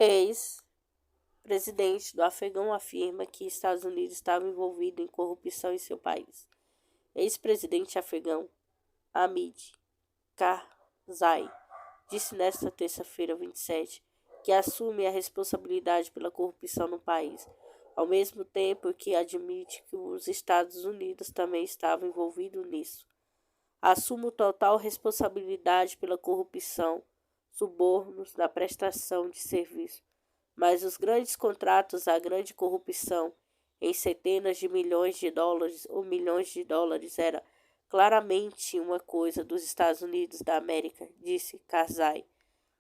Ex-presidente do Afegão afirma que Estados Unidos estava envolvido em corrupção em seu país. Ex-presidente afegão Hamid Karzai disse nesta terça-feira, 27, que assume a responsabilidade pela corrupção no país, ao mesmo tempo que admite que os Estados Unidos também estavam envolvidos nisso. Assumo total responsabilidade pela corrupção, subornos na prestação de serviço, mas os grandes contratos, a grande corrupção em centenas de milhões de dólares ou milhões de dólares era claramente uma coisa dos Estados Unidos da América, disse Karzai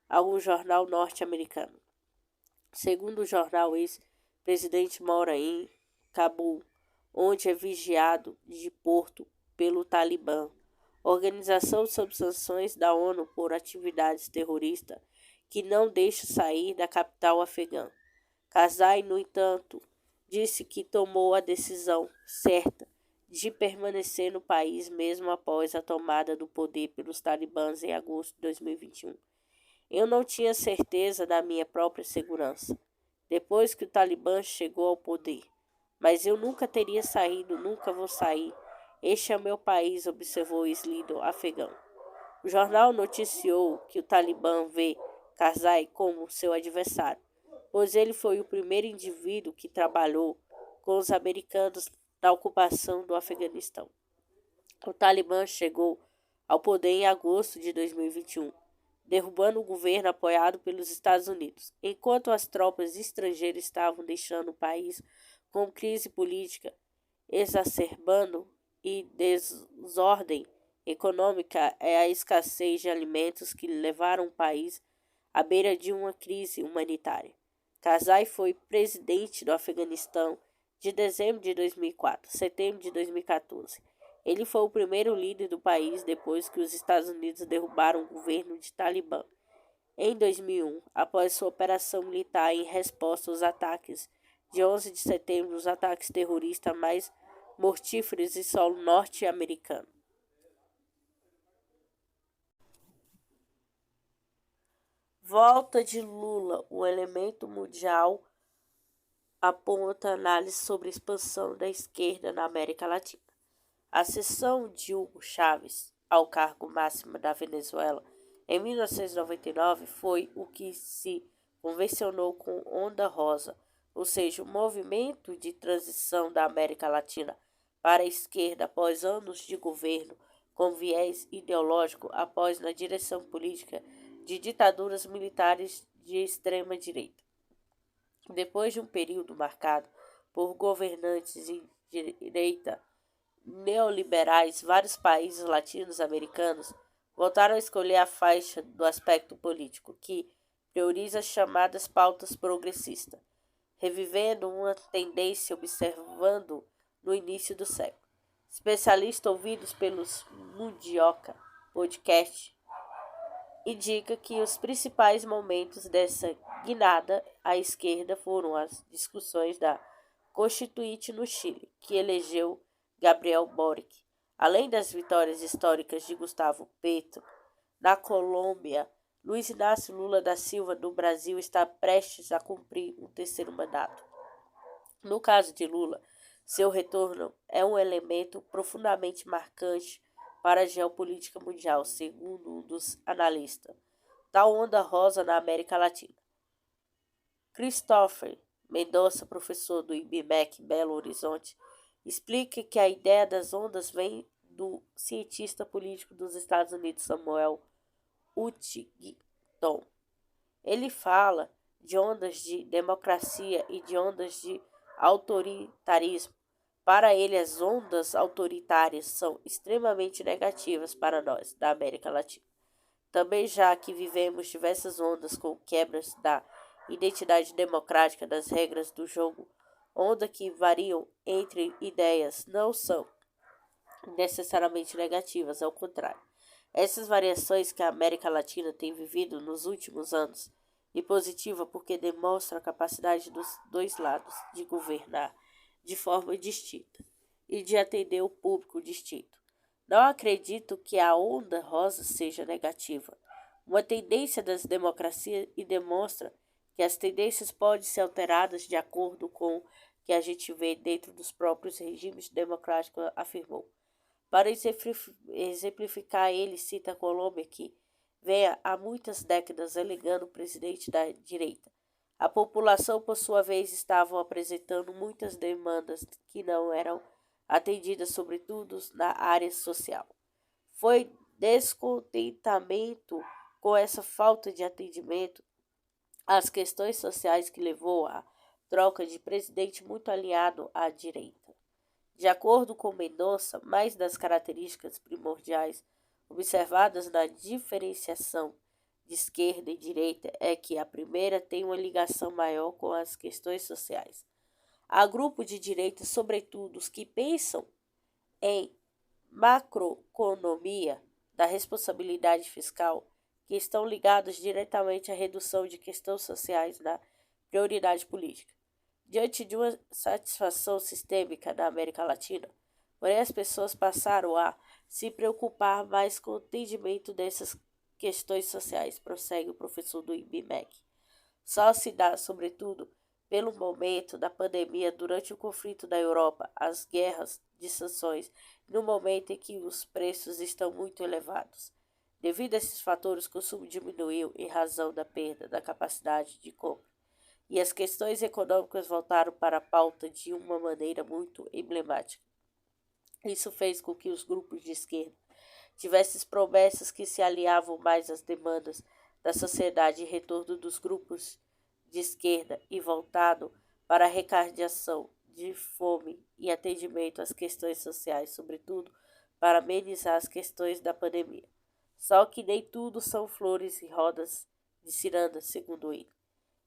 a um jornal norte-americano. Segundo o jornal, o ex-presidente mora em Cabul, onde é vigiado de porto pelo Talibã, organização sob sanções da ONU por atividades terroristas, que não deixa sair da capital afegã. Karzai, no entanto, disse que tomou a decisão certa de permanecer no país mesmo após a tomada do poder pelos talibãs em agosto de 2021. Eu não tinha certeza da minha própria segurança, depois que o Talibã chegou ao poder. Mas eu nunca teria saído, nunca vou sair. Este é o meu país, observou o ex-líder afegão. O jornal noticiou que o Talibã vê Karzai como seu adversário, pois ele foi o primeiro indivíduo que trabalhou com os americanos na ocupação do Afeganistão. O Talibã chegou ao poder em agosto de 2021, derrubando o governo apoiado pelos Estados Unidos, enquanto as tropas estrangeiras estavam deixando o país com crise política exacerbando e desordem econômica é a escassez de alimentos que levaram o país à beira de uma crise humanitária. Karzai foi presidente do Afeganistão de dezembro de 2004 a setembro de 2014. Ele foi o primeiro líder do país depois que os Estados Unidos derrubaram o governo de Talibã em 2001, após sua operação militar em resposta aos ataques de 11 de setembro, os ataques terroristas mais mortíferos em solo norte-americano. Volta de Lula, o elemento mundial aponta análise sobre a expansão da esquerda na América Latina. A ascensão de Hugo Chávez ao cargo máximo da Venezuela em 1999 foi o que se convencionou com Onda Rosa, ou seja, o movimento de transição da América Latina para a esquerda após anos de governo com viés ideológico após na direção política de ditaduras militares de extrema direita. Depois de um período marcado por governantes de direita neoliberais, vários países latino-americanos voltaram a escolher a faixa do aspecto político, que prioriza as chamadas pautas progressistas, revivendo uma tendência observando no início do século. Especialistas ouvidos pelos Mundioca Podcast indica que os principais momentos dessa guinada à esquerda foram as discussões da Constituinte no Chile, que elegeu Gabriel Boric, além das vitórias históricas de Gustavo Petro. Na Colômbia, Luiz Inácio Lula da Silva, do Brasil, está prestes a cumprir um terceiro mandato. No caso de Lula, seu retorno é um elemento profundamente marcante para a geopolítica mundial, segundo um dos analistas. Tal onda rosa na América Latina. Christopher Mendonça, professor do IBMEC Belo Horizonte, explica que a ideia das ondas vem do cientista político dos Estados Unidos Samuel Huntington. Ele fala de ondas de democracia e de ondas de autoritarismo. Para ele, as ondas autoritárias são extremamente negativas para nós, da América Latina. Também já que vivemos diversas ondas com quebras da identidade democrática das regras do jogo, ondas que variam entre ideias não são necessariamente negativas, ao contrário. Essas variações que a América Latina tem vivido nos últimos anos e positiva porque demonstra a capacidade dos dois lados de governar de forma distinta e de atender o público distinto. Não acredito que a onda rosa seja negativa, uma tendência das democracias e demonstra que as tendências podem ser alteradas de acordo com o que a gente vê dentro dos próprios regimes democráticos, afirmou. Para exemplificar, ele cita a Colômbia, que vem há muitas décadas elegendo o presidente da direita. A população, por sua vez, estava apresentando muitas demandas que não eram atendidas, sobretudo na área social. Foi descontentamento com essa falta de atendimento às questões sociais que levou à troca de presidente muito alinhado à direita. De acordo com Mendonça, mais das características primordiais observadas na diferenciação de esquerda e direita é que a primeira tem uma ligação maior com as questões sociais. Há grupos de direita, sobretudo os que pensam em macroeconomia da responsabilidade fiscal, que estão ligados diretamente à redução de questões sociais na prioridade política. Diante de uma satisfação sistêmica na América Latina, porém as pessoas passaram a se preocupar mais com o entendimento dessas questões sociais, prossegue o professor do IBMEC. Só se dá, sobretudo, pelo momento da pandemia, durante o conflito da Europa, as guerras de sanções, no momento em que os preços estão muito elevados. Devido a esses fatores, o consumo diminuiu em razão da perda da capacidade de compra, e as questões econômicas voltaram para a pauta de uma maneira muito emblemática. Isso fez com que os grupos de esquerda tivessem promessas que se aliavam mais às demandas da sociedade em retorno dos grupos de esquerda e voltado para a recardiação de fome e atendimento às questões sociais, sobretudo para amenizar as questões da pandemia. Só que nem tudo são flores e rodas de ciranda, segundo ele.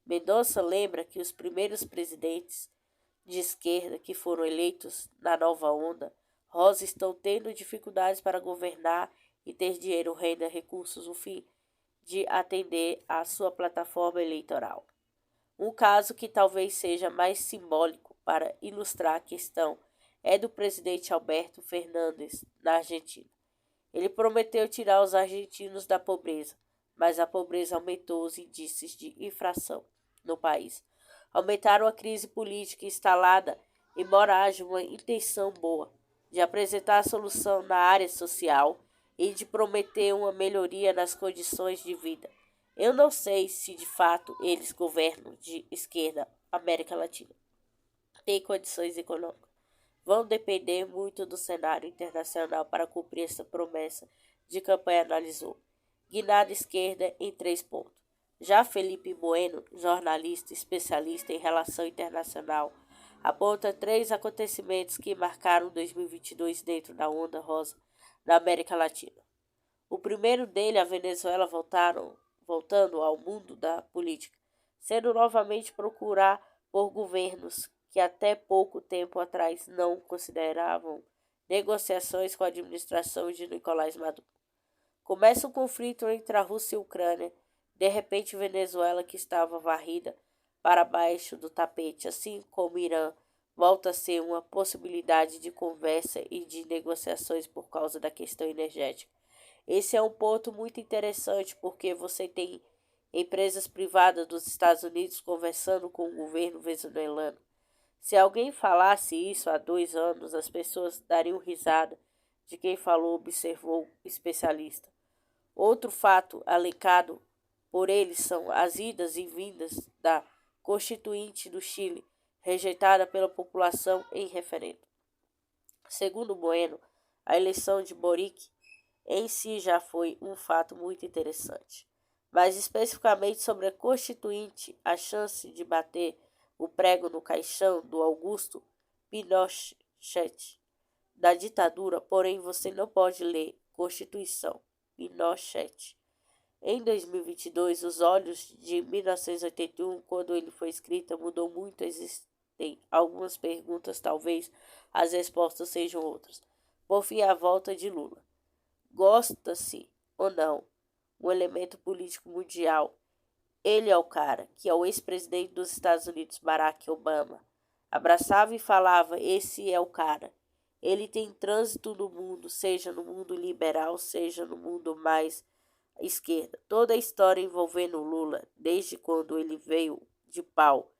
Mendonça lembra que os primeiros presidentes de esquerda que foram eleitos na nova onda rosa estão tendo dificuldades para governar e ter dinheiro, renda, recursos, o fim de atender à sua plataforma eleitoral. Um caso que talvez seja mais simbólico para ilustrar a questão é do presidente Alberto Fernandes, na Argentina. Ele prometeu tirar os argentinos da pobreza, mas a pobreza aumentou os índices de inflação no país. Aumentaram a crise política instalada, embora haja uma intenção boa de apresentar a solução na área social e de prometer uma melhoria nas condições de vida. Eu não sei se de fato eles governam de esquerda América Latina têm condições econômicas. Vão depender muito do cenário internacional para cumprir essa promessa de campanha, analisou. Guinada esquerda em 3 pontos. Já Felipe Bueno, jornalista especialista em relação internacional, aponta 3 acontecimentos que marcaram 2022 dentro da onda rosa na América Latina. O primeiro dele, a Venezuela voltando ao mundo da política, sendo novamente procurar por governos que até pouco tempo atrás não consideravam negociações com a administração de Nicolás Maduro. Começa o conflito entre a Rússia e a Ucrânia. De repente, Venezuela, que estava varrida para baixo do tapete, assim como Irã, volta a ser uma possibilidade de conversa e de negociações por causa da questão energética. Esse é um ponto muito interessante porque você tem empresas privadas dos Estados Unidos conversando com o governo venezuelano. Se alguém falasse isso há 2 anos, as pessoas dariam risada de quem falou, observou o especialista. Outro fato alencado por eles são as idas e vindas da Constituinte do Chile, rejeitada pela população em referendo. Segundo Bueno, a eleição de Boric em si já foi um fato muito interessante. Mas especificamente sobre a Constituinte, a chance de bater o prego no caixão do Augusto Pinochet da ditadura, porém você não pode ler Constituição Pinochet. Em 2022, os olhos de 1981, quando ele foi escrita, mudou muito. Existem algumas perguntas, talvez as respostas sejam outras. Por fim, a volta de Lula. Gosta-se ou não, um elemento político mundial. Ele é o cara que é o ex-presidente dos Estados Unidos, Barack Obama. Abraçava e falava, esse é o cara. Ele tem trânsito no mundo, seja no mundo liberal, seja no mundo mais esquerda. Toda a história envolvendo Lula, desde quando ele veio de pau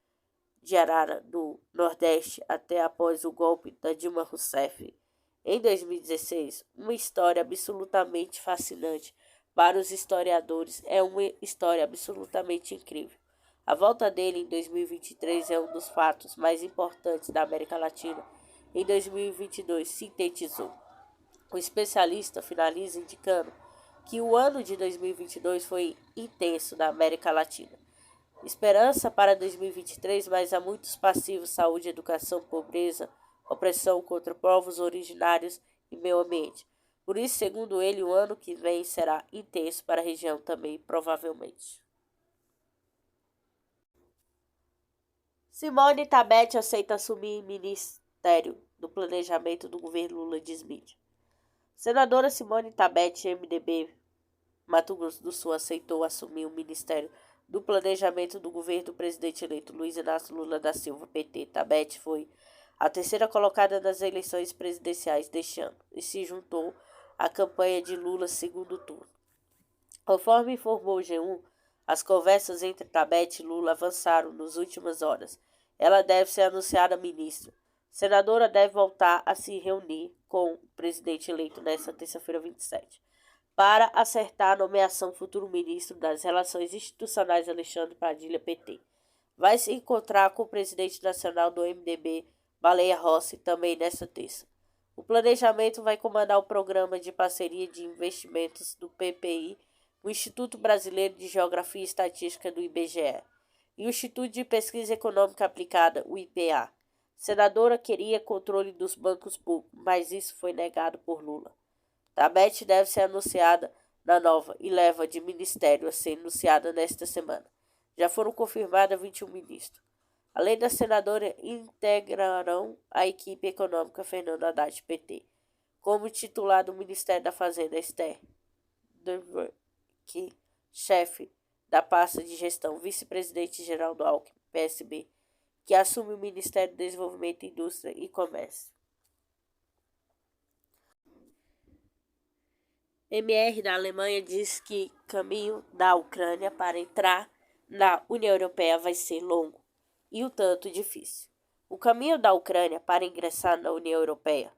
de Arara do Nordeste até após o golpe da Dilma Rousseff em 2016, uma história absolutamente fascinante para os historiadores, é uma história absolutamente incrível. A volta dele em 2023 é um dos fatos mais importantes da América Latina. Em 2022, sintetizou. O especialista finaliza indicando que o ano de 2022 foi intenso na América Latina. Esperança para 2023, mas há muitos passivos: saúde, educação, pobreza, opressão contra povos originários e meio ambiente. Por isso, segundo ele, o ano que vem será intenso para a região também, provavelmente. Simone Tebet aceita assumir Ministério do Planejamento do governo Lula, diz mídia. Senadora Simone Tebet, MDB, Mato Grosso do Sul, aceitou assumir o Ministério do Planejamento do governo do presidente eleito Luiz Inácio Lula da Silva, PT. Tebet foi a terceira colocada nas eleições presidenciais deste ano e se juntou à campanha de Lula segundo turno. Conforme informou o G1, as conversas entre Tebet e Lula avançaram nas últimas horas. Ela deve ser anunciada ministra. A senadora deve voltar a se reunir com o presidente eleito nesta terça-feira 27, para acertar a nomeação do futuro ministro das Relações Institucionais Alexandre Padilha, PT. Vai se encontrar com o presidente nacional do MDB, Baleia Rossi, também nesta terça. O planejamento vai comandar o programa de parceria de investimentos do PPI, o Instituto Brasileiro de Geografia e Estatística do IBGE e o Instituto de Pesquisa Econômica Aplicada, o IPA. A senadora queria controle dos bancos públicos, mas isso foi negado por Lula. Tebet deve ser anunciada na nova e leva de ministério a ser anunciada nesta semana. Já foram confirmados 21 ministros. Além da senadora, integrarão a equipe econômica Fernando Haddad, PT, como titular do Ministério da Fazenda, Esther Dworkin, chefe da pasta de gestão, vice-presidente Geraldo Alckmin, PSB, que assume o Ministério do Desenvolvimento, Indústria e Comércio. MR da Alemanha diz que o caminho da Ucrânia para entrar na União Europeia vai ser longo e um tanto difícil. O caminho da Ucrânia para ingressar na União Europeia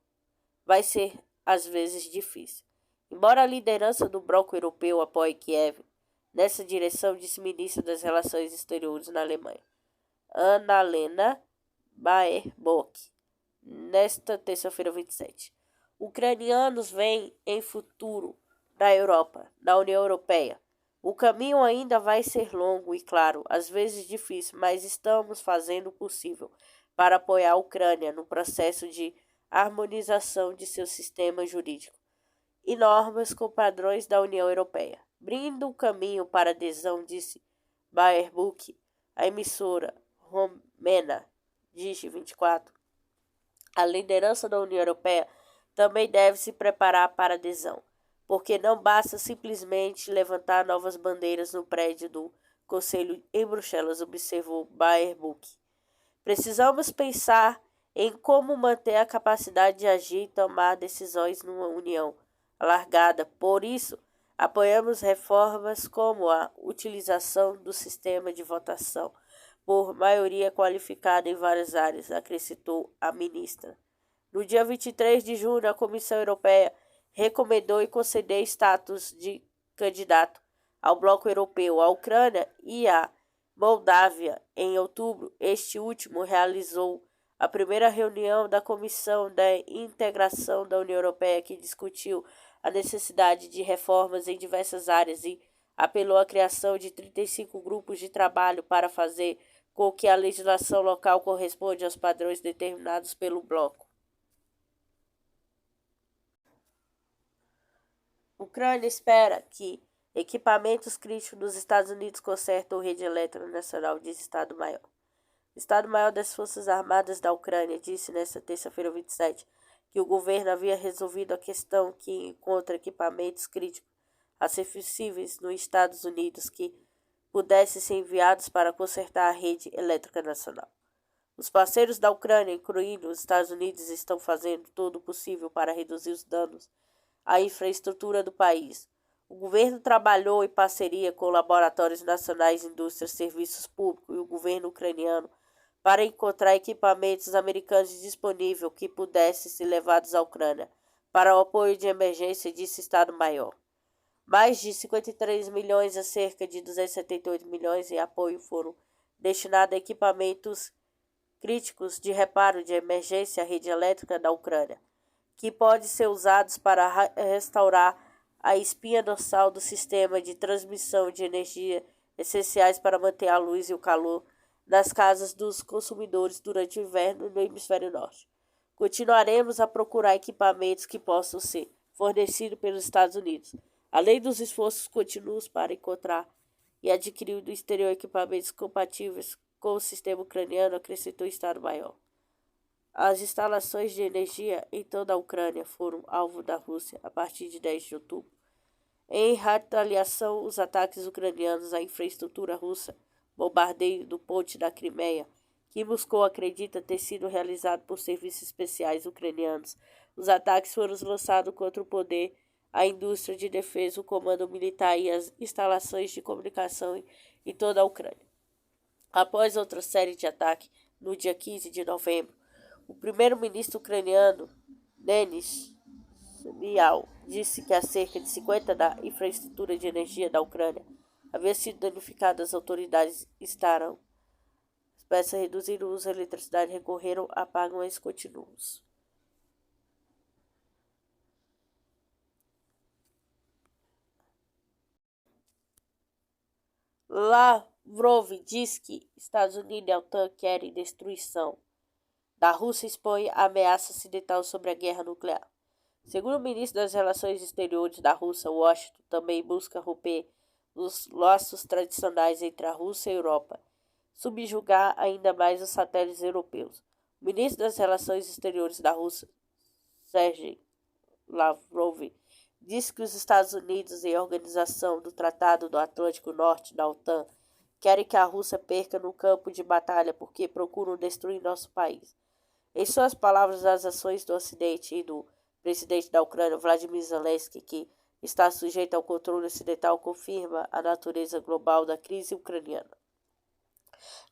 vai ser, às vezes, difícil. Embora a liderança do bloco europeu apoie Kiev nessa direção, disse ministra das Relações Exteriores na Alemanha, Annalena Baerbock, nesta terça-feira 27. Ucranianos veem em futuro na Europa, na União Europeia. O caminho ainda vai ser longo e, claro, às vezes difícil, mas estamos fazendo o possível para apoiar a Ucrânia no processo de harmonização de seu sistema jurídico e normas com padrões da União Europeia. Abrindo o caminho para adesão, disse Baerbock, a emissora romena Digi 24. A liderança da União Europeia também deve se preparar para adesão, porque não basta simplesmente levantar novas bandeiras no prédio do Conselho em Bruxelas, observou Baerbock. Precisamos pensar em como manter a capacidade de agir e tomar decisões numa união alargada. Por isso, apoiamos reformas como a utilização do sistema de votação por maioria qualificada em várias áreas, acrescentou a ministra. No dia 23 de junho, a Comissão Europeia recomendou e concedeu status de candidato ao Bloco Europeu à Ucrânia e à Moldávia. Em outubro, este último realizou a primeira reunião da Comissão da Integração da União Europeia, que discutiu a necessidade de reformas em diversas áreas e apelou à criação de 35 grupos de trabalho para fazer com que a legislação local corresponda aos padrões determinados pelo bloco. Ucrânia espera que equipamentos críticos dos Estados Unidos consertem a rede elétrica nacional, diz Estado-Maior. O Estado-Maior das Forças Armadas da Ucrânia disse nesta terça-feira 27 que o governo havia resolvido a questão que encontra equipamentos críticos acessíveis nos Estados Unidos que pudessem ser enviados para consertar a rede elétrica nacional. Os parceiros da Ucrânia, incluindo os Estados Unidos, estão fazendo todo o possível para reduzir os danos à infraestrutura do país. O governo trabalhou em parceria com laboratórios nacionais, indústrias, serviços públicos e o governo ucraniano para encontrar equipamentos americanos disponíveis que pudessem ser levados à Ucrânia para o apoio de emergência, disse Estado-Maior. Mais de 53 milhões a cerca de 278 milhões em apoio foram destinados a equipamentos críticos de reparo de emergência à rede elétrica da Ucrânia, que podem ser usados para restaurar a espinha dorsal do sistema de transmissão de energia essenciais para manter a luz e o calor nas casas dos consumidores durante o inverno no hemisfério norte. Continuaremos a procurar equipamentos que possam ser fornecidos pelos Estados Unidos, além dos esforços contínuos para encontrar e adquirir do exterior equipamentos compatíveis com o sistema ucraniano, acrescentou o Estado-Maior. As instalações de energia em toda a Ucrânia foram alvo da Rússia a partir de 10 de outubro. Em retaliação, os ataques ucranianos à infraestrutura russa, bombardeio do ponte da Crimeia, que Moscou acredita ter sido realizado por serviços especiais ucranianos. Os ataques foram lançados contra o poder, a indústria de defesa, o comando militar e as instalações de comunicação em toda a Ucrânia. Após outra série de ataques, no dia 15 de novembro, o primeiro-ministro ucraniano, Denis Shmyhal, disse que a cerca de 50% da infraestrutura de energia da Ucrânia havia sido danificada. As autoridades estarão para reduzir o uso da eletricidade, recorreram a apagões contínuos. Lavrov diz que Estados Unidos e a OTAN querem destruição da Rússia e expõe a ameaça ocidental sobre a guerra nuclear. Segundo o ministro das Relações Exteriores da Rússia, Washington também busca romper os laços tradicionais entre a Rússia e a Europa, subjugar ainda mais os satélites europeus. O ministro das Relações Exteriores da Rússia, Sergei Lavrov, disse que os Estados Unidos e a Organização do Tratado do Atlântico Norte, da OTAN, querem que a Rússia perca no campo de batalha porque procuram destruir nosso país. Em suas palavras, as ações do Ocidente e do presidente da Ucrânia, Vladimir Zelensky, que está sujeito ao controle ocidental, confirma a natureza global da crise ucraniana.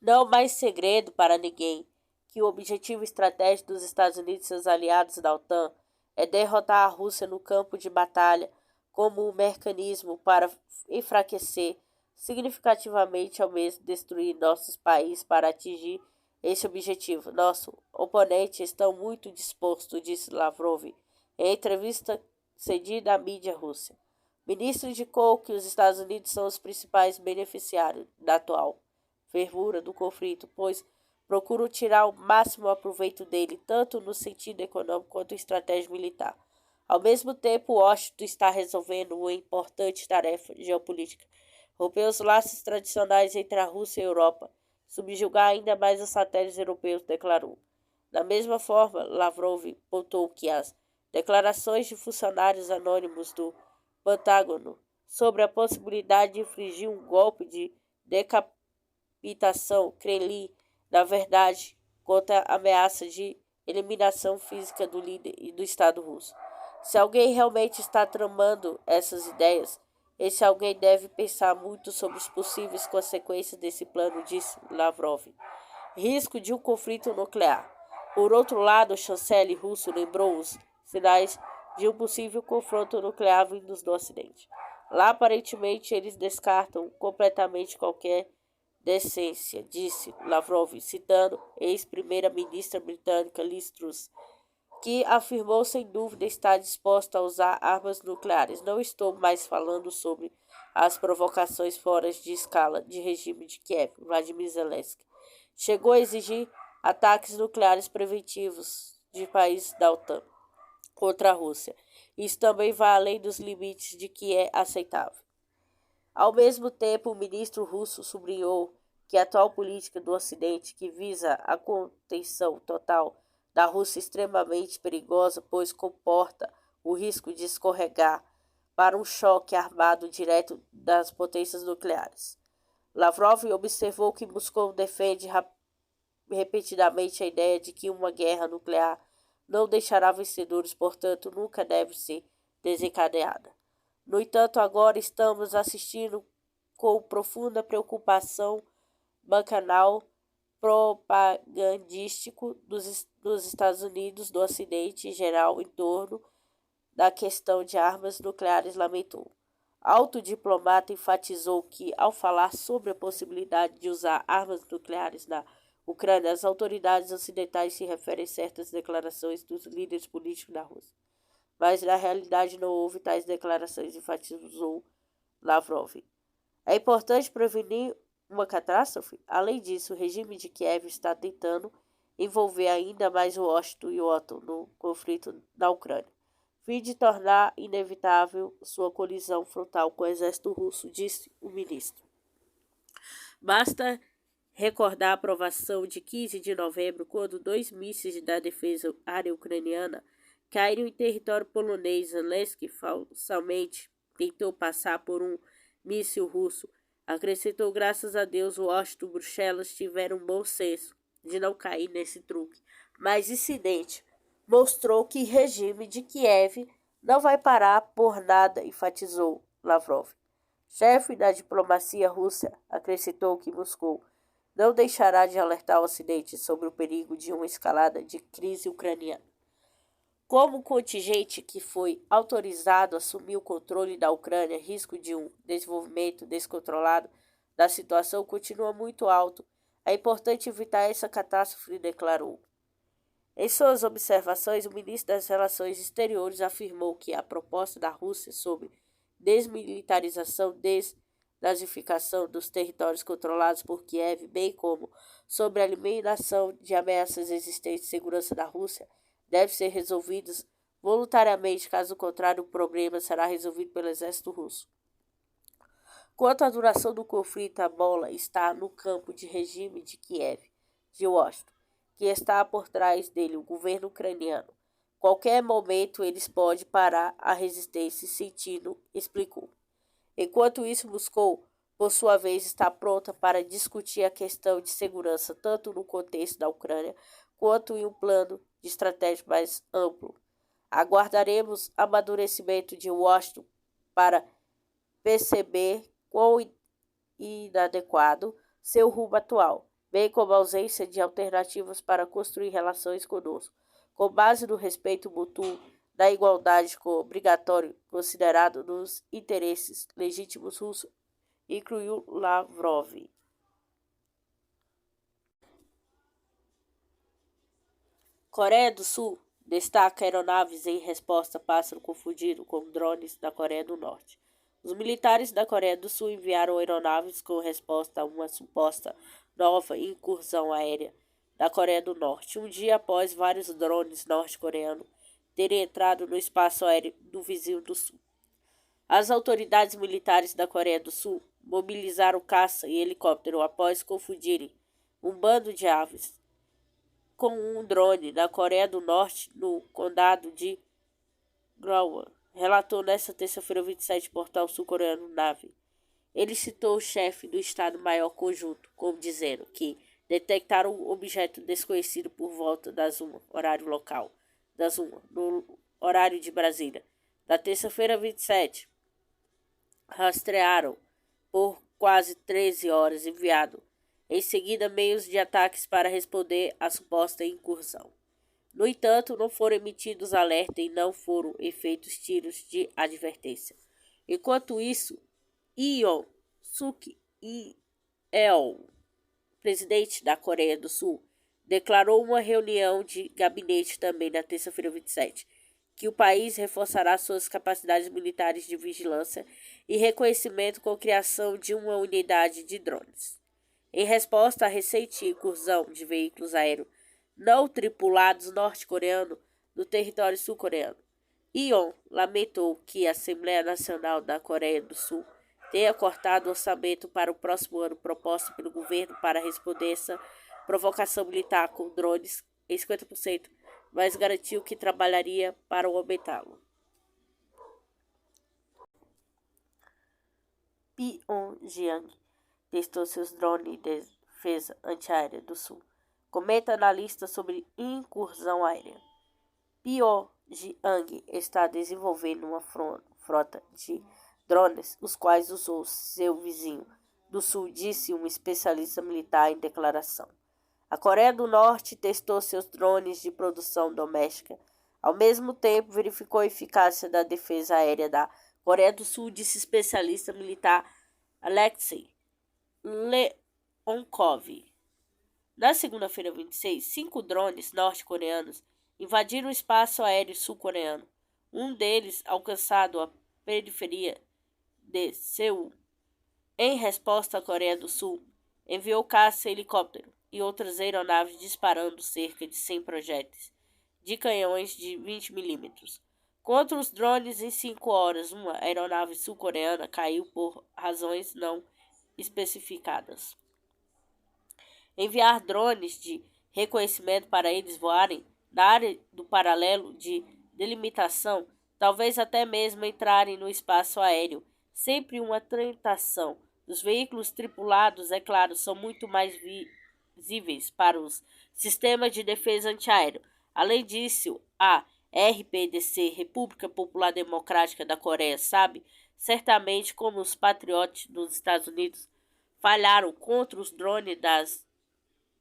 Não é mais segredo para ninguém que o objetivo estratégico dos Estados Unidos e seus aliados da OTAN é derrotar a Rússia no campo de batalha como um mecanismo para enfraquecer significativamente ao mesmo destruir nossos países para atingir esse objetivo. Nossos oponentes estão muito dispostos, disse Lavrov em entrevista cedida à mídia russa. O ministro indicou que os Estados Unidos são os principais beneficiários da atual fervura do conflito, pois procuram tirar o máximo proveito dele, tanto no sentido econômico quanto estratégico militar. Ao mesmo tempo, Washington está resolvendo uma importante tarefa geopolítica: romper os laços tradicionais entre a Rússia e a Europa, subjugar ainda mais os satélites europeus, declarou. Da mesma forma, Lavrov pontuou que as declarações de funcionários anônimos do Pentágono sobre a possibilidade de infligir um golpe de decapitação Kremlin, na verdade, contra a ameaça de eliminação física do líder e do Estado russo. Se alguém realmente está tramando essas ideias, esse alguém deve pensar muito sobre as possíveis consequências desse plano, disse Lavrov. Risco de um conflito nuclear. Por outro lado, o chanceler russo lembrou os sinais de um possível confronto nuclear vindos do Ocidente. Lá, aparentemente, eles descartam completamente qualquer decência, disse Lavrov, citando ex-primeira-ministra britânica Liz Truss, que afirmou sem dúvida estar disposta a usar armas nucleares. Não estou mais falando sobre as provocações fora de escala de regime de Kiev. Vladimir Zelensky chegou a exigir ataques nucleares preventivos de países da OTAN contra a Rússia. Isso também vai além dos limites de que é aceitável. Ao mesmo tempo, o ministro russo sublinhou que a atual política do Ocidente, que visa a contenção total da Rússia, é extremamente perigosa, pois comporta o risco de escorregar para um choque armado direto das potências nucleares. Lavrov observou que Moscou defende repetidamente a ideia de que uma guerra nuclear não deixará vencedores, portanto, nunca deve ser desencadeada. No entanto, agora estamos assistindo com profunda preocupação bacanal propagandístico dos Estados Unidos do Ocidente em geral em torno da questão de armas nucleares, lamentou. Alto diplomata enfatizou que, ao falar sobre a possibilidade de usar armas nucleares na Ucrânia, as autoridades ocidentais se referem a certas declarações dos líderes políticos da Rússia. Mas, na realidade, não houve tais declarações, enfatizou Lavrov. É importante prevenir uma catástrofe? Além disso, o regime de Kiev está tentando envolver ainda mais Washington e Otto no conflito na Ucrânia, fim de tornar inevitável sua colisão frontal com o exército russo, disse o ministro. Basta recordar a aprovação de 15 de novembro, quando 2 mísseis da defesa aérea ucraniana caíram em território polonês. Zelensky falsamente tentou passar por um míssil russo. Acrescentou: graças a Deus, Washington e Bruxelas tiveram bom senso de não cair nesse truque. Mas incidente mostrou que o regime de Kiev não vai parar por nada, enfatizou Lavrov. Chefe da diplomacia russa acrescentou que Moscou não deixará de alertar o Ocidente sobre o perigo de uma escalada de crise ucraniana. Como o contingente que foi autorizado a assumir o controle da Ucrânia, risco de um desenvolvimento descontrolado da situação continua muito alto. É importante evitar essa catástrofe, declarou. Em suas observações, o ministro das Relações Exteriores afirmou que a proposta da Rússia sobre desmilitarização, desnazificação dos territórios controlados por Kiev, bem como sobre a eliminação de ameaças existentes à segurança da Rússia, deve ser resolvidos voluntariamente, caso contrário, o problema será resolvido pelo exército russo. Quanto à duração do conflito, a bola está no campo de regime de Kiev, de Washington, que está por trás dele, o governo ucraniano. Qualquer momento eles podem parar a resistência, sentindo, explicou. Enquanto isso, Moscou, por sua vez, está pronta para discutir a questão de segurança, tanto no contexto da Ucrânia, quanto em um plano de estratégia mais amplo. Aguardaremos amadurecimento de Washington para perceber quão inadequado seu rumo atual, bem como a ausência de alternativas para construir relações conosco, com base no respeito mútuo, na igualdade obrigatória considerado nos interesses legítimos russos, incluiu Lavrov. Coreia do Sul destaca aeronaves em resposta a pássaro confundido com drones na Coreia do Norte. Os militares da Coreia do Sul enviaram aeronaves com resposta a uma suposta nova incursão aérea da Coreia do Norte, um dia após vários drones norte-coreanos terem entrado no espaço aéreo do vizinho do Sul. As autoridades militares da Coreia do Sul mobilizaram caça e helicóptero após confundirem um bando de aves com um drone na Coreia do Norte, no condado de Gangwon, relatou nesta terça-feira 27 portal sul-coreano Nave. Ele citou o chefe do Estado-Maior Conjunto, como dizendo que detectaram um objeto desconhecido por volta das 1, horário local, das 1, no horário de Brasília. Na terça-feira 27, rastrearam por quase 13 horas, enviado em seguida meios de ataques para responder à suposta incursão. No entanto, não foram emitidos alertas e não foram feitos tiros de advertência. Enquanto isso, Yoon Suk Yeol, presidente da Coreia do Sul, declarou uma reunião de gabinete também na terça-feira 27, que o país reforçará suas capacidades militares de vigilância e reconhecimento com a criação de uma unidade de drones. Em resposta à recente incursão de veículos aéreos não tripulados norte-coreanos no território sul-coreano, Yoon lamentou que a Assembleia Nacional da Coreia do Sul tenha cortado o orçamento para o próximo ano proposto pelo governo para responder essa provocação militar com drones em 50%, mas garantiu que trabalharia para aumentá-lo. Pyongyang testou seus drones de defesa antiaérea do Sul. Comenta analista sobre incursão aérea. Pyongyang está desenvolvendo uma frota de drones, os quais usou seu vizinho do Sul, disse um especialista militar em declaração. A Coreia do Norte testou seus drones de produção doméstica. Ao mesmo tempo, verificou a eficácia da defesa aérea da Coreia do Sul, disse especialista militar Alexei Leonkov. Na segunda-feira 26, 5 drones norte-coreanos invadiram o espaço aéreo sul-coreano, um deles alcançado a periferia de Seul. Em resposta, a Coreia do Sul enviou caça-helicóptero e outras aeronaves disparando cerca de 100 projéteis de canhões de 20 milímetros contra os drones em 5 horas. Uma aeronave sul-coreana caiu por razões não especificadas. Enviar drones de reconhecimento para eles voarem na área do paralelo de delimitação, talvez até mesmo entrarem no espaço aéreo, sempre uma tentação. Os veículos tripulados, é claro, são muito mais visíveis para os sistemas de defesa antiaéreo. Além disso, a RPDC, República Popular Democrática da Coreia, sabe certamente como os patriotas dos Estados Unidos falharam contra os drones das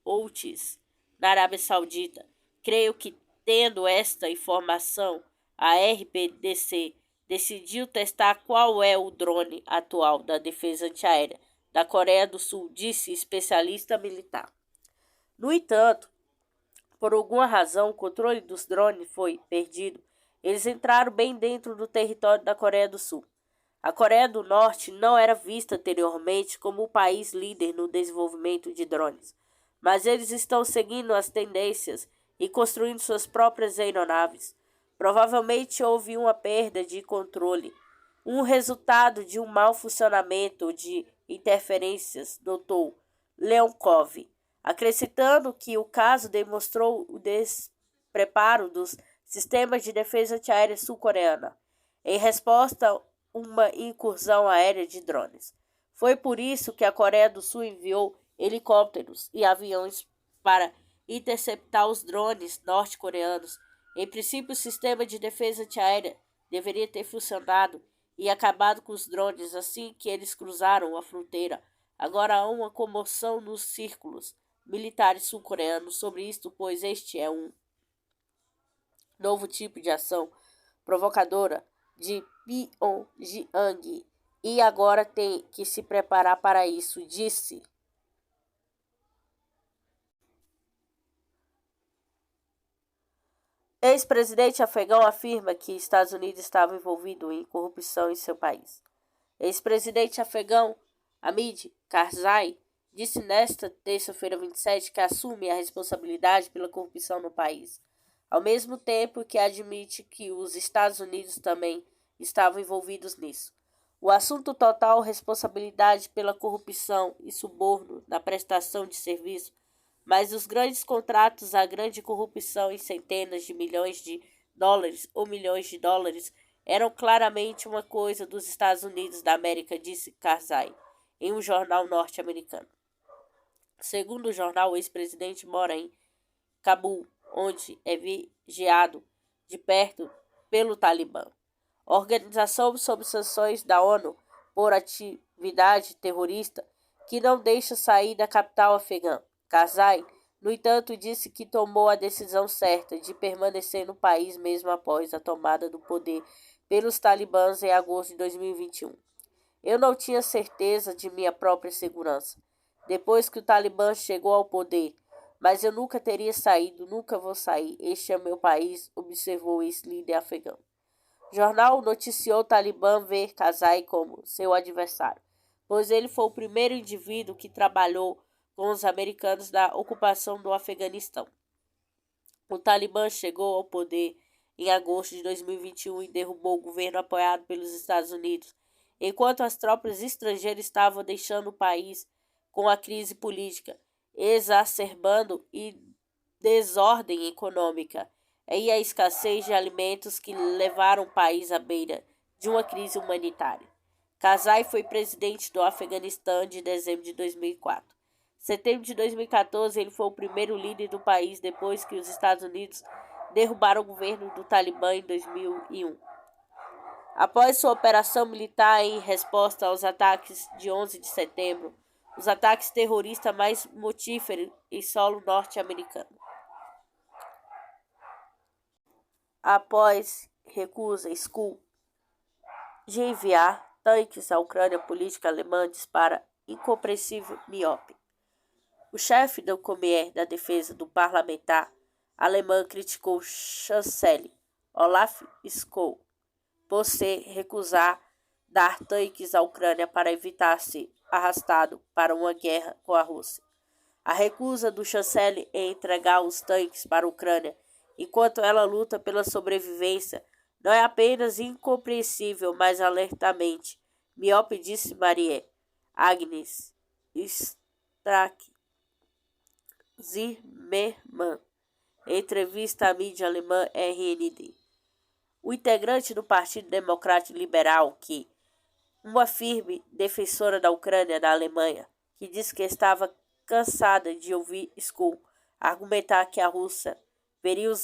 Houthis na Arábia Saudita. Creio que, tendo esta informação, a RPDC decidiu testar qual é o drone atual da defesa antiaérea da Coreia do Sul, disse especialista militar. No entanto, por alguma razão, o controle dos drones foi perdido. Eles entraram bem dentro do território da Coreia do Sul. A Coreia do Norte não era vista anteriormente como o país líder no desenvolvimento de drones, mas eles estão seguindo as tendências e construindo suas próprias aeronaves. Provavelmente houve uma perda de controle, um resultado de um mau funcionamento de interferências, notou Leonkov, acrescentando que o caso demonstrou o despreparo dos sistemas de defesa antiaérea sul-coreana em resposta a uma incursão aérea de drones. Foi por isso que a Coreia do Sul enviou helicópteros e aviões para interceptar os drones norte-coreanos. Em princípio, o sistema de defesa antiaérea deveria ter funcionado e acabado com os drones assim que eles cruzaram a fronteira. Agora há uma comoção nos círculos militares sul-coreanos sobre isto, pois este é um novo tipo de ação provocadora de Pyongyang e agora tem que se preparar para isso, disse. Ex-presidente afegão afirma que Estados Unidos estava envolvido em corrupção em seu país. Ex-presidente afegão Hamid Karzai disse nesta terça-feira 27 que assume a responsabilidade pela corrupção no país, ao mesmo tempo que admite que os Estados Unidos também estavam envolvidos nisso. O assunto total responsabilidade pela corrupção e suborno na prestação de serviço, mas os grandes contratos, a grande corrupção em centenas de milhões de dólares ou milhões de dólares eram claramente uma coisa dos Estados Unidos da América, disse Karzai em um jornal norte-americano. Segundo o jornal, o ex-presidente mora em Cabul, onde é vigiado de perto pelo Talibã, organização sob sanções da ONU por atividade terrorista que não deixa sair da capital afegã. Karzai, no entanto, disse que tomou a decisão certa de permanecer no país mesmo após a tomada do poder pelos talibãs em agosto de 2021. Eu não tinha certeza de minha própria segurança depois que o Talibã chegou ao poder, mas eu nunca teria saído, nunca vou sair. Este é meu país, observou o ex-líder afegão. O jornal noticiou o Talibã ver Karzai como seu adversário, pois ele foi o primeiro indivíduo que trabalhou com os americanos na ocupação do Afeganistão. O Talibã chegou ao poder em agosto de 2021 e derrubou o governo apoiado pelos Estados Unidos, enquanto as tropas estrangeiras estavam deixando o país com a crise política, exacerbando e desordem econômica e a escassez de alimentos que levaram o país à beira de uma crise humanitária. Karzai foi presidente do Afeganistão de dezembro de 2004. Em setembro de 2014, ele foi o primeiro líder do país depois que os Estados Unidos derrubaram o governo do Talibã em 2001. Após sua operação militar em resposta aos ataques de 11 de setembro, os ataques terroristas mais mortíferos em solo norte-americano. Após recusa Skul de enviar tanques à Ucrânia, política alemã dispara incompreensível miope. O chefe do Comitê da Defesa do Parlamentar alemão criticou o chanceler Olaf Scholz por se recusar dar tanques à Ucrânia para evitar ser arrastado para uma guerra com a Rússia. A recusa do chanceler em entregar os tanques para a Ucrânia enquanto ela luta pela sobrevivência não é apenas incompreensível, mas alertamente miope, disse Marie Agnes Strack Zimmermann em entrevista à mídia alemã RND. O integrante do Partido Democrático Liberal, que uma firme defensora da Ucrânia na Alemanha, que disse que estava cansada de ouvir Skol argumentar que a Rússia veria os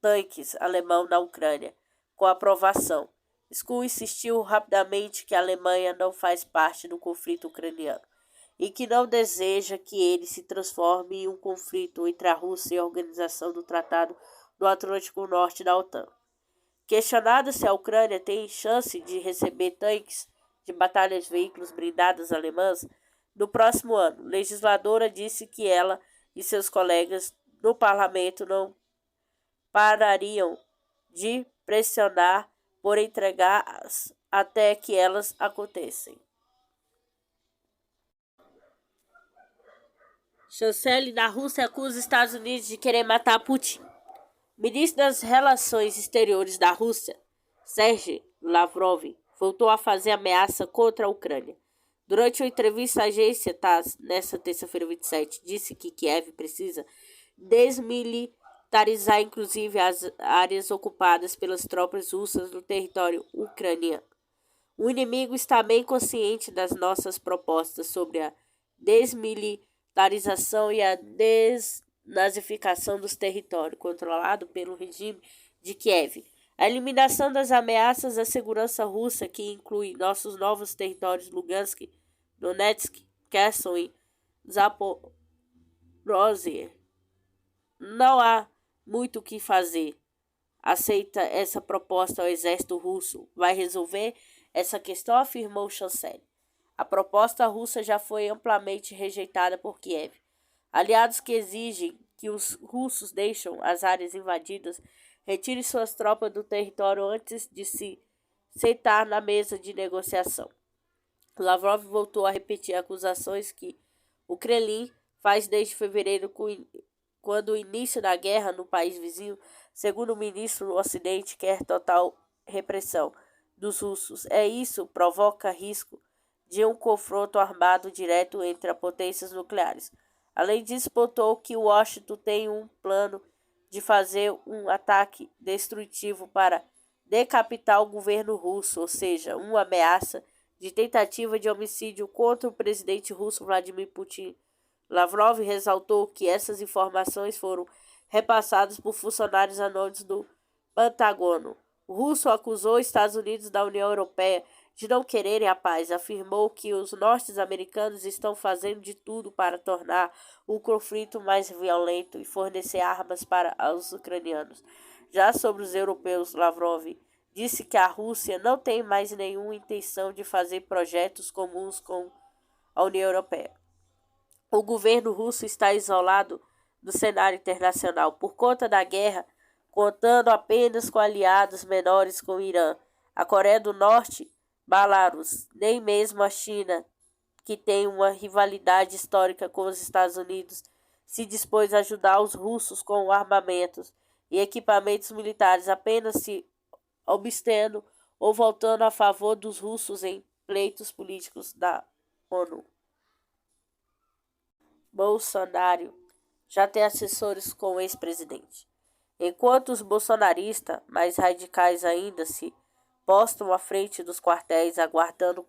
tanques alemãos na Ucrânia com aprovação. Skol insistiu rapidamente que a Alemanha não faz parte do conflito ucraniano e que não deseja que ele se transforme em um conflito entre a Rússia e a Organização do Tratado do Atlântico Norte da OTAN. Questionada se a Ucrânia tem chance de receber tanques de batalha de veículos blindados alemãs no próximo ano, a legisladora disse que ela e seus colegas no parlamento não parariam de pressionar por entregá-las até que elas acontecem. Chanceler da Rússia acusa os Estados Unidos de querer matar Putin. O ministro das Relações Exteriores da Rússia, Sergei Lavrov, voltou a fazer ameaça contra a Ucrânia. Durante uma entrevista à agência TASS, nesta terça-feira 27, disse que Kiev precisa desmilitarizar inclusive as áreas ocupadas pelas tropas russas no território ucraniano. O inimigo está bem consciente das nossas propostas sobre a desmilitarização e a desnazificação dos territórios controlados pelo regime de Kiev. A eliminação das ameaças à segurança russa, que inclui nossos novos territórios Lugansk, Donetsk, Kherson e Zaporozhye. Não há muito o que fazer. Aceita essa proposta ao exército russo? Vai resolver essa questão, afirmou o chanceler. A proposta russa já foi amplamente rejeitada por Kiev. Aliados que exigem que os russos deixem as áreas invadidas retirem suas tropas do território antes de se sentar na mesa de negociação. Lavrov voltou a repetir acusações que o Kremlin faz desde fevereiro, quando o início da guerra no país vizinho, segundo o ministro, o Ocidente quer total repressão dos russos. Isso provoca risco de um confronto armado direto entre as potências nucleares. Além disso, pontuou que Washington tem um plano de fazer um ataque destrutivo para decapitar o governo russo, ou seja, uma ameaça de tentativa de homicídio contra o presidente russo Vladimir Putin. Lavrov ressaltou que essas informações foram repassadas por funcionários anônimos do Pentágono. O russo acusou os Estados Unidos da União Europeia de não quererem a paz. Afirmou que os norte-americanos estão fazendo de tudo para tornar o conflito mais violento e fornecer armas para os ucranianos. Já sobre os europeus, Lavrov disse que a Rússia não tem mais nenhuma intenção de fazer projetos comuns com a União Europeia. O governo russo está isolado do cenário internacional por conta da guerra, contando apenas com aliados menores com o Irã, a Coreia do Norte, Belarus, nem mesmo a China, que tem uma rivalidade histórica com os Estados Unidos, se dispôs a ajudar os russos com armamentos e equipamentos militares, apenas se obstendo ou voltando a favor dos russos em pleitos políticos da ONU. Bolsonaro já tem assessores com o ex-presidente. Enquanto os bolsonaristas, mais radicais ainda, se postam à frente dos quartéis, aguardando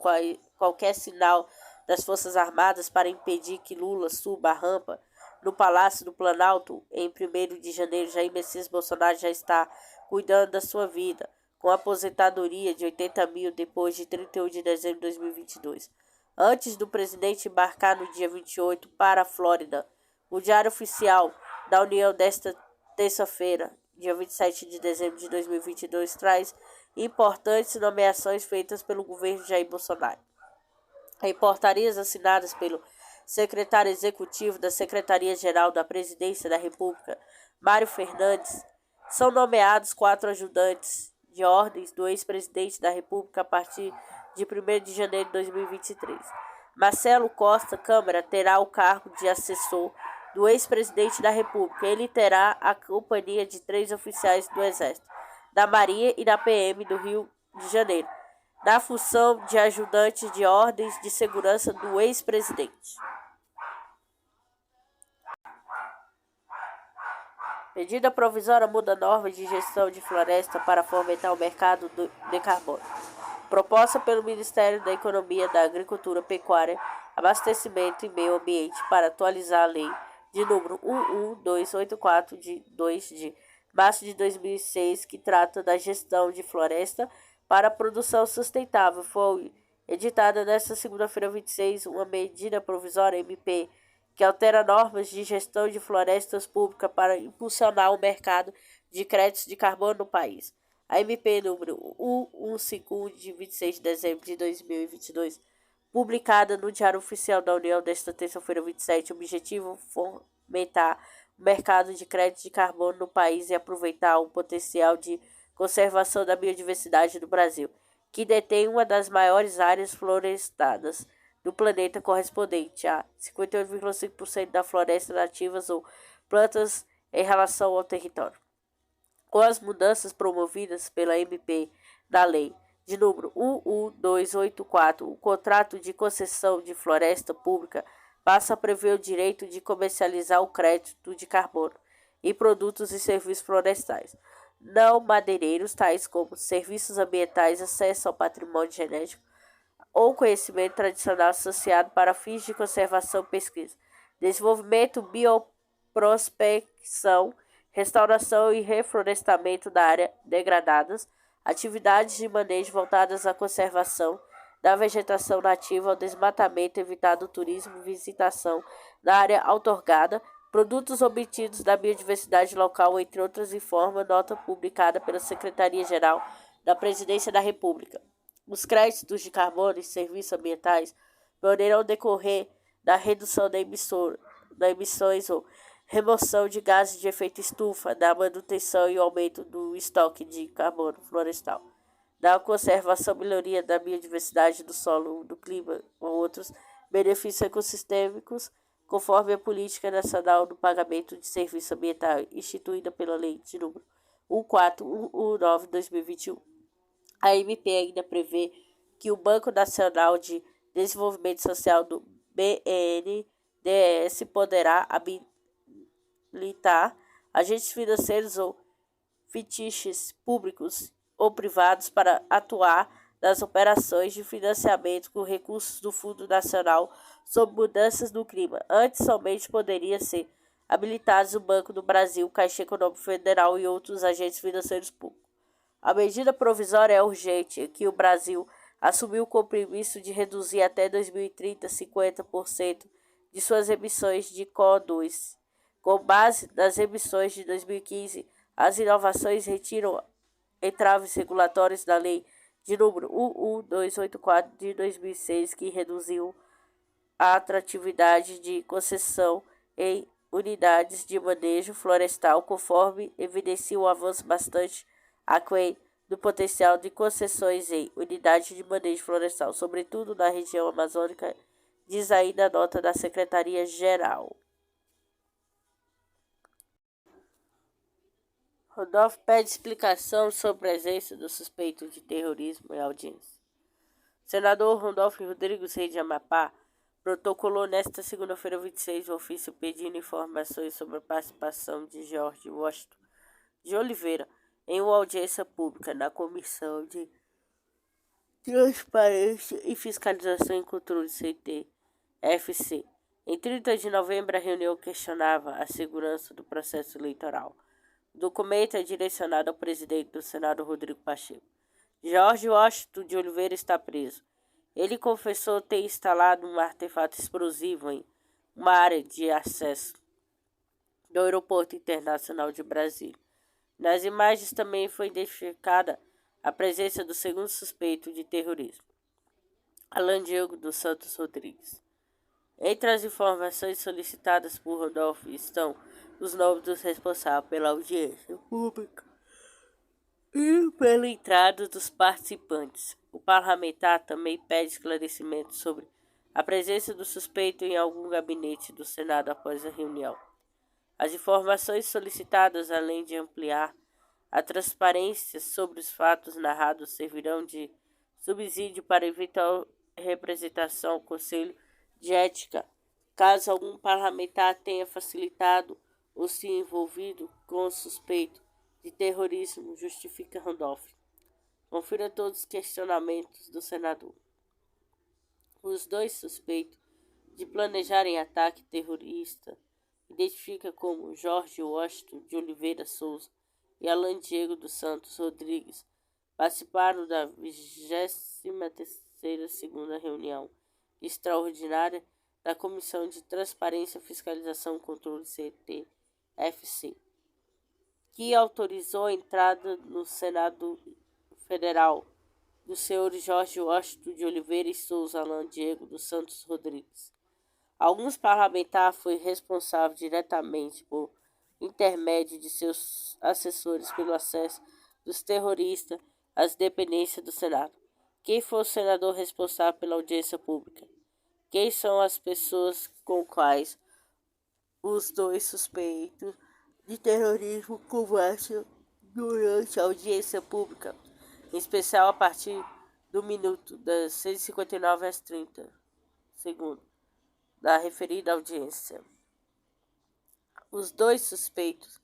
qualquer sinal das Forças Armadas para impedir que Lula suba a rampa no Palácio do Planalto, em 1º de janeiro, Jair Messias Bolsonaro já está cuidando da sua vida, com aposentadoria de 80 mil depois de 31 de dezembro de 2022. Antes do presidente embarcar no dia 28 para a Flórida, o Diário Oficial da União desta terça-feira, dia 27 de dezembro de 2022, traz importantes nomeações feitas pelo governo Jair Bolsonaro. Em portarias assinadas pelo secretário executivo da Secretaria-Geral da Presidência da República, Mário Fernandes, são nomeados 4 ajudantes de ordens do ex-presidente da República a partir de 1º de janeiro de 2023. Marcelo Costa Câmara terá o cargo de assessor do ex-presidente da República. Ele terá a companhia de 3 oficiais do Exército, da Marinha e da PM do Rio de Janeiro, na função de ajudante de ordens de segurança do ex-presidente. Medida provisória muda normas de gestão de floresta para fomentar o mercado de carbono. Proposta pelo Ministério da Economia, da Agricultura, Pecuária, Abastecimento e Meio Ambiente para atualizar a lei de número 11284 de 2 de março de 2006, que trata da gestão de floresta para a produção sustentável. Foi editada nesta segunda-feira 26 uma medida provisória MP que altera normas de gestão de florestas públicas para impulsionar o mercado de créditos de carbono no país. A MP número 151 de 26 de dezembro de 2022, publicada no Diário Oficial da União desta terça-feira 27, objetivo fomentar o mercado de créditos de carbono no país e aproveitar o potencial de conservação da biodiversidade do Brasil, que detém uma das maiores áreas florestadas do planeta, correspondente a 58,5% da floresta nativas ou plantas em relação ao território. Com as mudanças promovidas pela MP da Lei de número 11284, o contrato de concessão de floresta pública passa a prever o direito de comercializar o crédito de carbono em produtos e serviços florestais não madeireiros, tais como serviços ambientais, acesso ao patrimônio genético ou conhecimento tradicional associado para fins de conservação, pesquisa, desenvolvimento, bioprospecção, restauração e reflorestamento da área degradadas, atividades de manejo voltadas à conservação da vegetação nativa, ao desmatamento, evitado o turismo, visitação da área outorgada, produtos obtidos da biodiversidade local, entre outras, informa nota publicada pela Secretaria-Geral da Presidência da República. Os créditos de carbono e serviços ambientais poderão decorrer da redução da emissões ou remoção de gases de efeito estufa, da manutenção e aumento do estoque de carbono florestal, da conservação e melhoria da biodiversidade do solo, do clima, ou outros benefícios ecossistêmicos, conforme a Política Nacional do Pagamento de Serviço Ambiental, instituída pela Lei de número 1419/2021. A MP ainda prevê que o Banco Nacional de Desenvolvimento Social do BNDES poderá habilitar agentes financeiros ou fetiches públicos ou privados para atuar nas operações de financiamento com recursos do Fundo Nacional sobre Mudanças no Clima. Antes, somente poderia ser habilitados o Banco do Brasil, Caixa Econômica Federal e outros agentes financeiros públicos. A medida provisória é urgente, que o Brasil assumiu o compromisso de reduzir até 2030 50% de suas emissões de CO2. Com base nas emissões de 2015, as inovações retiram entraves regulatórios da Lei de número 11284 de 2006, que reduziu a atratividade de concessão em unidades de manejo florestal, conforme evidencia um avanço bastante aquém do potencial de concessões em unidades de manejo florestal, sobretudo na região amazônica, diz ainda a nota da Secretaria-Geral. Randolph pede explicação sobre a presença do suspeito de terrorismo em audiência. O senador Randolph Rodrigues Reis de Amapá protocolou nesta segunda-feira 26 o ofício pedindo informações sobre a participação de George Washington de Oliveira em uma audiência pública na Comissão de Transparência e Fiscalização e Controle CTFC. Em 30 de novembro, a reunião questionava a segurança do processo eleitoral. O documento é direcionado ao presidente do Senado, Rodrigo Pacheco. Jorge Washington de Oliveira está preso. Ele confessou ter instalado um artefato explosivo em uma área de acesso do Aeroporto Internacional de Brasília. Nas imagens também foi identificada a presença do segundo suspeito de terrorismo, Alan Diego dos Santos Rodrigues. Entre as informações solicitadas por Rodolfo estão os nomes dos responsáveis pela audiência pública e pela entrada dos participantes. O parlamentar também pede esclarecimentos sobre a presença do suspeito em algum gabinete do Senado após a reunião. As informações solicitadas, além de ampliar a transparência sobre os fatos narrados, servirão de subsídio para eventual representação ao Conselho de Ética, caso algum parlamentar tenha facilitado ou se envolvido com o suspeito de terrorismo, justifica Randolph. Confira todos os questionamentos do senador. Os dois suspeitos de planejarem ataque terrorista identifica como Jorge Washington de Oliveira Souza e Alan Diego dos Santos Rodrigues participaram da 23ª segunda reunião extraordinária da Comissão de Transparência, Fiscalização e Controle CTFC, que autorizou a entrada no Senado Federal dos senhores Jorge Washington de Oliveira e Souza, Alan Diego dos Santos Rodrigues. Alguns parlamentares foram responsáveis diretamente por intermédio de seus assessores pelo acesso dos terroristas às dependências do Senado. Quem foi o senador responsável pela audiência pública? Quem são as pessoas com quais os dois suspeitos de terrorismo conversam durante a audiência pública, em especial a partir do minuto das 159 às 30 segundos da referida audiência? Os dois suspeitos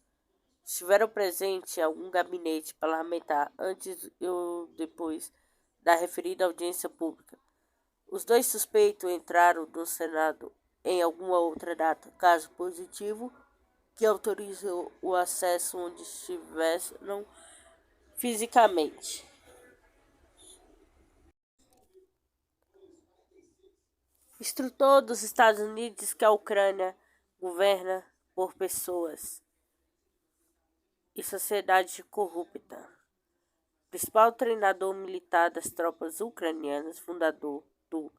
estiveram presentes em algum gabinete parlamentar antes ou depois da referida audiência pública. Os dois suspeitos entraram no Senado em alguma outra data, caso positivo, que autorizou o acesso onde estivessem fisicamente. Instrutor dos Estados Unidos diz que a Ucrânia governa por pessoas e sociedade corrupta. Principal treinador militar das tropas ucranianas, fundador do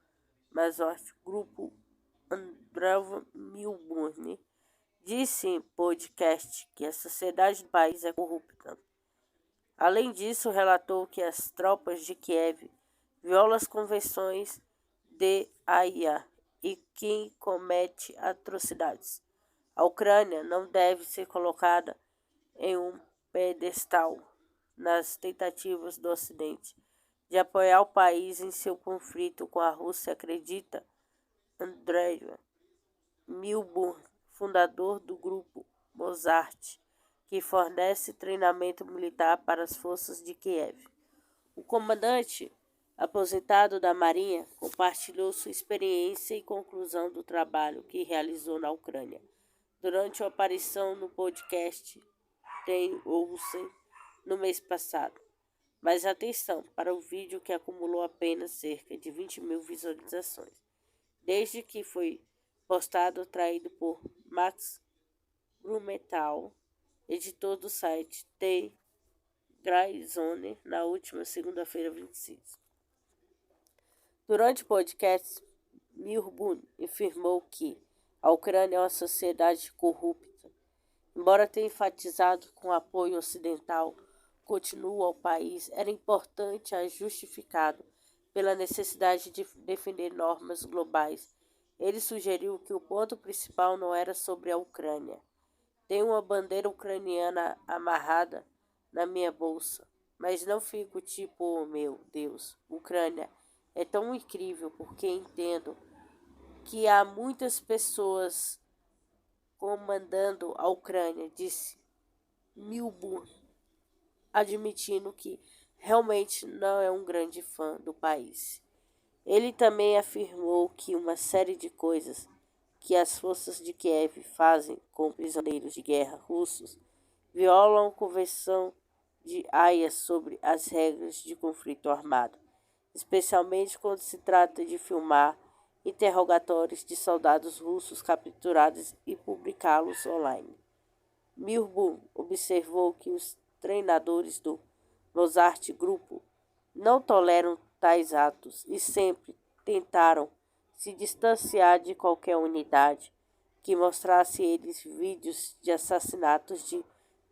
Mazov Grupo, Andrei Milburn, disse em podcast que a sociedade do país é corrupta. Além disso, relatou que as tropas de Kiev violam as convenções de Haia e quem comete atrocidades. A Ucrânia não deve ser colocada em um pedestal nas tentativas do Ocidente de apoiar o país em seu conflito com a Rússia, acredita Andrei Milburn, fundador do grupo Mozart, que fornece treinamento militar para as forças de Kiev. O comandante aposentado da Marinha compartilhou sua experiência e conclusão do trabalho que realizou na Ucrânia durante uma aparição no podcast Tem Olsen no mês passado. Mas atenção para o vídeo que acumulou apenas cerca de 20 mil visualizações, desde que foi postado, traído por Max Blumenthal, editor do site The Dry Zone, na última segunda-feira 26. Durante o podcast, Milburn afirmou que a Ucrânia é uma sociedade corrupta. Embora tenha enfatizado com apoio ocidental contínuo ao país, era importante e justificado pela necessidade de defender normas globais. Ele sugeriu que o ponto principal não era sobre a Ucrânia. Tenho uma bandeira ucraniana amarrada na minha bolsa, mas não fico tipo, oh meu Deus, Ucrânia é tão incrível porque entendo que há muitas pessoas comandando a Ucrânia, disse Milburn, admitindo que realmente não é um grande fã do país. Ele também afirmou que uma série de coisas que as forças de Kiev fazem com prisioneiros de guerra russos violam a Convenção de Haia sobre as regras de conflito armado, especialmente quando se trata de filmar interrogatórios de soldados russos capturados e publicá-los online. Milburn observou que os treinadores do Mozart Grupo não toleram tais atos e sempre tentaram se distanciar de qualquer unidade que mostrasse eles vídeos de assassinatos de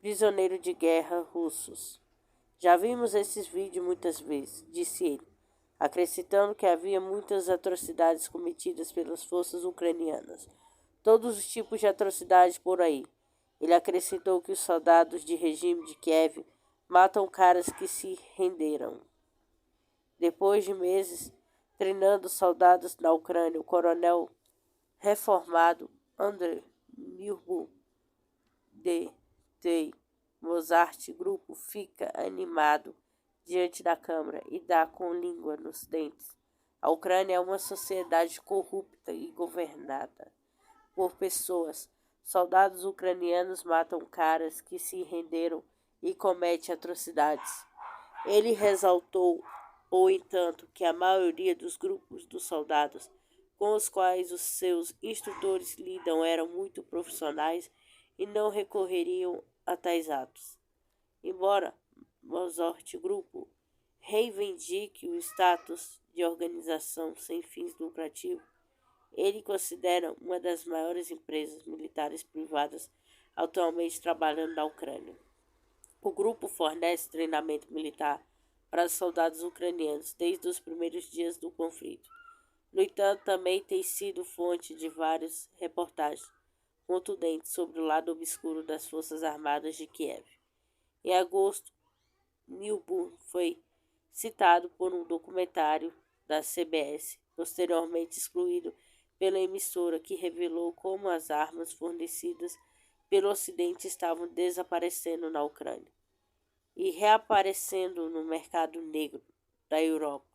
prisioneiros de guerra russos. Já vimos esses vídeos muitas vezes, disse ele, acrescentando que havia muitas atrocidades cometidas pelas forças ucranianas. Todos os tipos de atrocidades por aí. Ele acrescentou que os soldados de regime de Kiev matam caras que se renderam. Depois de meses treinando soldados na Ucrânia, o coronel reformado Andrei Milburn de Mozart Grupo fica animado diante da câmera e dá com língua nos dentes. A Ucrânia é uma sociedade corrupta e governada por pessoas. Soldados ucranianos matam caras que se renderam e cometem atrocidades. Ele ressaltou, no entanto, que a maioria dos grupos dos soldados com os quais os seus instrutores lidam eram muito profissionais e não recorreriam a tais atos. Embora Mozart Grupo reivindique o status de organização sem fins lucrativos, ele considera uma das maiores empresas militares privadas atualmente trabalhando na Ucrânia. O grupo fornece treinamento militar para os soldados ucranianos desde os primeiros dias do conflito. No entanto, também tem sido fonte de várias reportagens contundentes sobre o lado obscuro das Forças Armadas de Kiev. Em agosto, Milburn foi citado por um documentário da CBS, posteriormente excluído pela emissora, que revelou como as armas fornecidas pelo Ocidente estavam desaparecendo na Ucrânia e reaparecendo no mercado negro da Europa.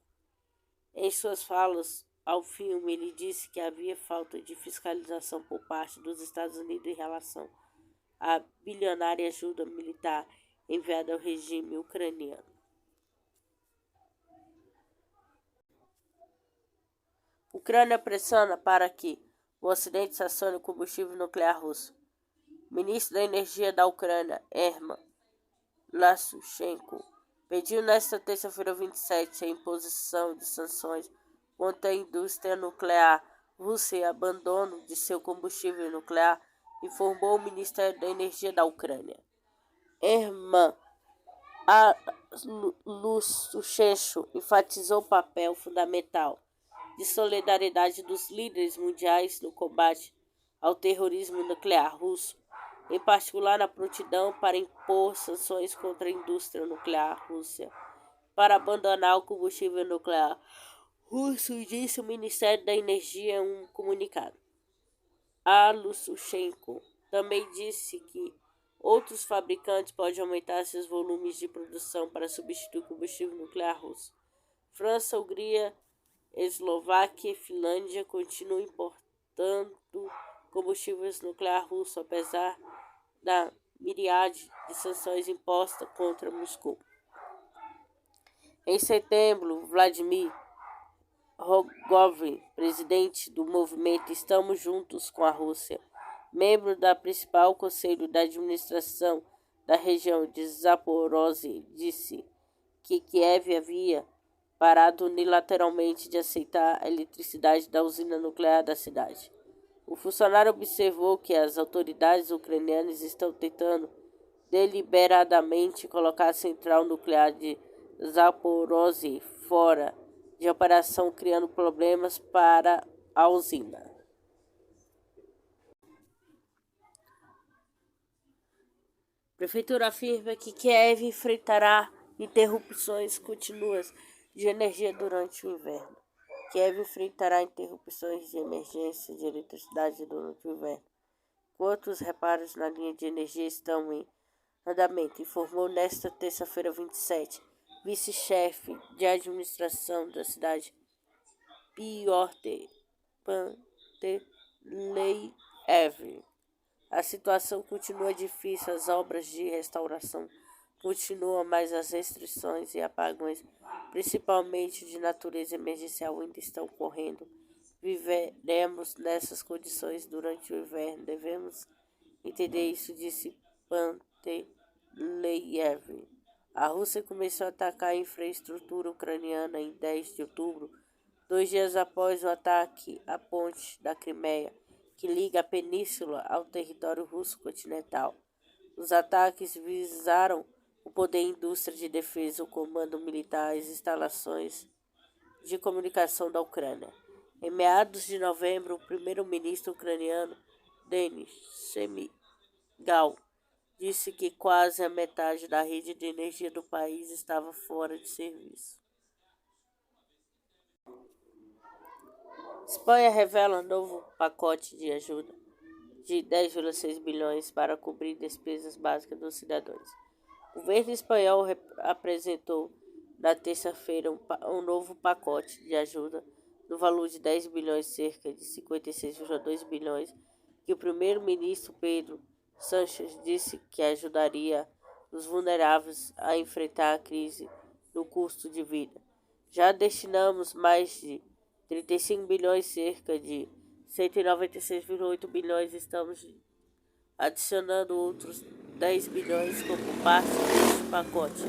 Em suas falas ao filme, ele disse que havia falta de fiscalização por parte dos Estados Unidos em relação à bilionária ajuda militar enviada ao regime ucraniano. Ucrânia pressiona para que o Ocidente sancione o combustível nuclear russo. Ministro da Energia da Ucrânia, Herman Lashuchenko, pediu nesta terça-feira 27 a imposição de sanções contra a indústria nuclear russa e abandono de seu combustível nuclear, informou o Ministério da Energia da Ucrânia. Herman Lashuchenko enfatizou o papel fundamental de solidariedade dos líderes mundiais no combate ao terrorismo nuclear russo, em particular na prontidão para impor sanções contra a indústria nuclear russa para abandonar o combustível nuclear russo, disse o Ministério da Energia em um comunicado. Lashuchenko também disse que outros fabricantes podem aumentar seus volumes de produção para substituir o combustível nuclear russo. França, Hungria, Eslováquia e Finlândia continuam importando combustíveis nuclear russo, apesar da miríade de sanções impostas contra Moscou. Em setembro, Vladimir Rogov, presidente do movimento Estamos Juntos com a Rússia, membro da principal conselho da administração da região de Zaporozhye, disse que Kiev havia parado unilateralmente de aceitar a eletricidade da usina nuclear da cidade. O funcionário observou que as autoridades ucranianas estão tentando deliberadamente colocar a central nuclear de Zaporozhye fora de operação, criando problemas para a usina. A prefeitura afirma que Kiev enfrentará interrupções contínuas de energia durante o inverno. Kiev enfrentará interrupções de emergência de eletricidade durante o inverno, enquanto os reparos na linha de energia estão em andamento, informou nesta terça-feira 27, vice-chefe de administração da cidade, Piotr Panteleev. A situação continua difícil, as obras de restauração continuam, mas as restrições e apagões, principalmente de natureza emergencial, ainda estão ocorrendo. Viveremos nessas condições durante o inverno. Devemos entender isso, disse Panteleiev. A Rússia começou a atacar a infraestrutura ucraniana em 10 de outubro, 2 dias após o ataque à ponte da Crimeia, que liga a península ao território russo continental. Os ataques visaram o poder, indústria de defesa, o comando militar, as instalações de comunicação da Ucrânia. Em meados de novembro, o primeiro-ministro ucraniano, Denis Shmyhal, disse que quase a metade da rede de energia do país estava fora de serviço. Espanha revela novo pacote de ajuda de 10,6 bilhões para cobrir despesas básicas dos cidadãos. O governo espanhol apresentou na terça-feira um novo pacote de ajuda no valor de 10 bilhões, cerca de 56,2 bilhões, que o primeiro-ministro Pedro Sánchez disse que ajudaria os vulneráveis a enfrentar a crise no custo de vida. Já destinamos mais de 35 bilhões, cerca de 196,8 bilhões. Estamos adicionando outros 10 bilhões como parte deste pacote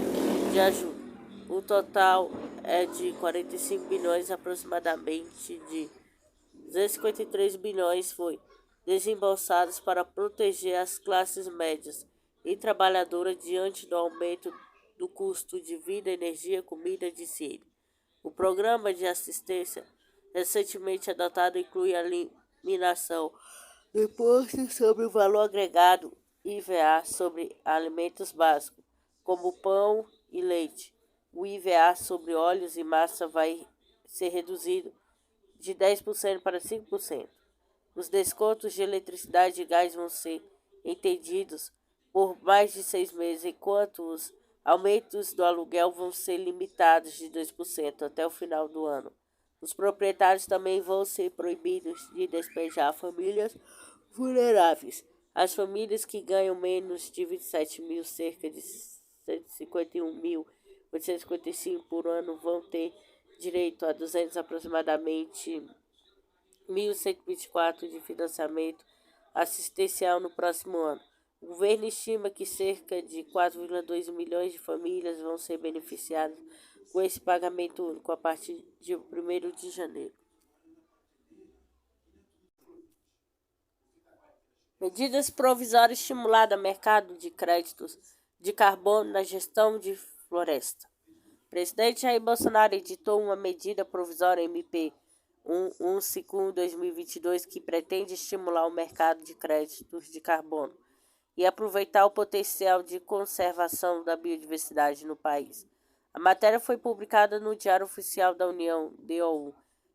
de ajuda. O total é de 45 bilhões, aproximadamente de 253 bilhões foi desembolsados para proteger as classes médias e trabalhadoras diante do aumento do custo de vida, energia, comida, disse ele. O programa de assistência recentemente adotado inclui a eliminação do imposto sobre o valor agregado IVA sobre alimentos básicos, como pão e leite. O IVA sobre óleos e massa vai ser reduzido de 10% para 5%. Os descontos de eletricidade e gás vão ser entendidos por mais de 6 meses, enquanto os aumentos do aluguel vão ser limitados de 2% até o final do ano. Os proprietários também vão ser proibidos de despejar famílias vulneráveis. As famílias que ganham menos de 27 mil, cerca de 151.855 por ano, vão ter direito a 200 aproximadamente 1.124 de financiamento assistencial no próximo ano. O governo estima que cerca de 4,2 milhões de famílias vão ser beneficiadas com esse pagamento único a partir de 1º de janeiro. Medidas provisórias estimuladas ao mercado de créditos de carbono na gestão de floresta. O presidente Jair Bolsonaro editou uma medida provisória MP 151/2022 que pretende estimular o mercado de créditos de carbono e aproveitar o potencial de conservação da biodiversidade no país. A matéria foi publicada no Diário Oficial da União, DOU,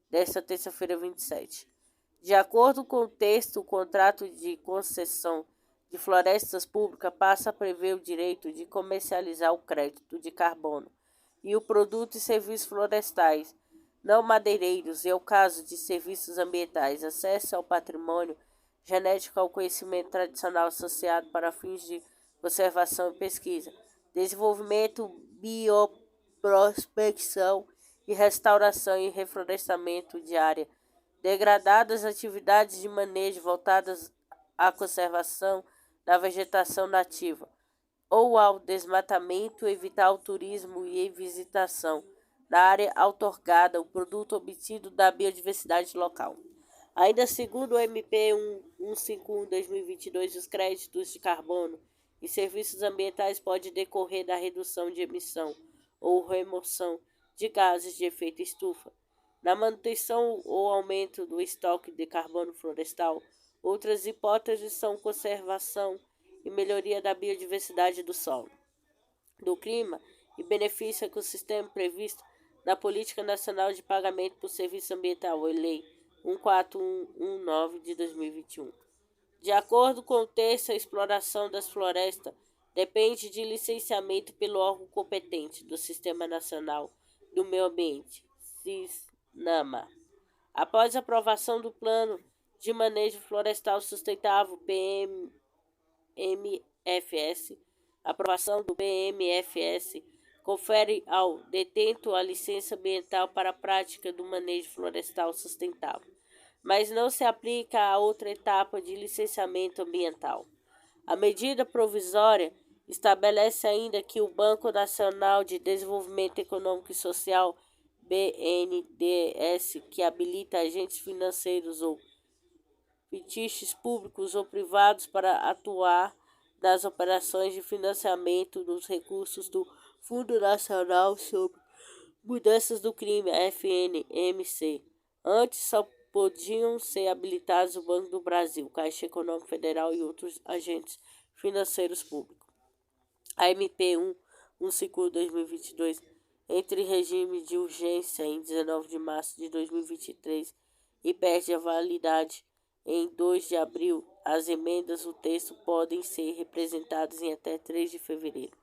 desta terça-feira 27. De acordo com o texto, o contrato de concessão de florestas públicas passa a prever o direito de comercializar o crédito de carbono e o produto e serviços florestais não madeireiros, e é o caso de serviços ambientais, acesso ao patrimônio genético, ao conhecimento tradicional associado para fins de conservação e pesquisa, desenvolvimento, bioprospecção e restauração e reflorestamento de área degradadas, atividades de manejo voltadas à conservação da vegetação nativa ou ao desmatamento, evitar o turismo e visitação na área outorgada, o produto obtido da biodiversidade local. Ainda segundo o MP 151/2022, os créditos de carbono e serviços ambientais podem decorrer da redução de emissão ou remoção de gases de efeito estufa, na manutenção ou aumento do estoque de carbono florestal. Outras hipóteses são conservação e melhoria da biodiversidade do solo, do clima e benefício ecossistema previsto na Política Nacional de Pagamento por Serviço Ambiental, ou Lei 14119 de 2021. De acordo com o texto, a exploração das florestas depende de licenciamento pelo órgão competente do Sistema Nacional do Meio Ambiente, SISNAMA. Após a aprovação do plano de Manejo Florestal Sustentável, PMFS. A aprovação do PMFS confere ao detento a licença ambiental para a prática do manejo florestal sustentável, mas não se aplica a outra etapa de licenciamento ambiental. A medida provisória estabelece ainda que o Banco Nacional de Desenvolvimento Econômico e Social, BNDES, que habilita agentes financeiros ou fictícios públicos ou privados para atuar nas operações de financiamento dos recursos do Fundo Nacional sobre Mudanças do Crime, FNMC. Antes só podiam ser habilitados o Banco do Brasil, Caixa Econômica Federal e outros agentes financeiros públicos. A MP 151/2022 entra em regime de urgência em 19 de março de 2023 e perde a validade em 2 de abril. As emendas do texto podem ser representadas em até 3 de fevereiro.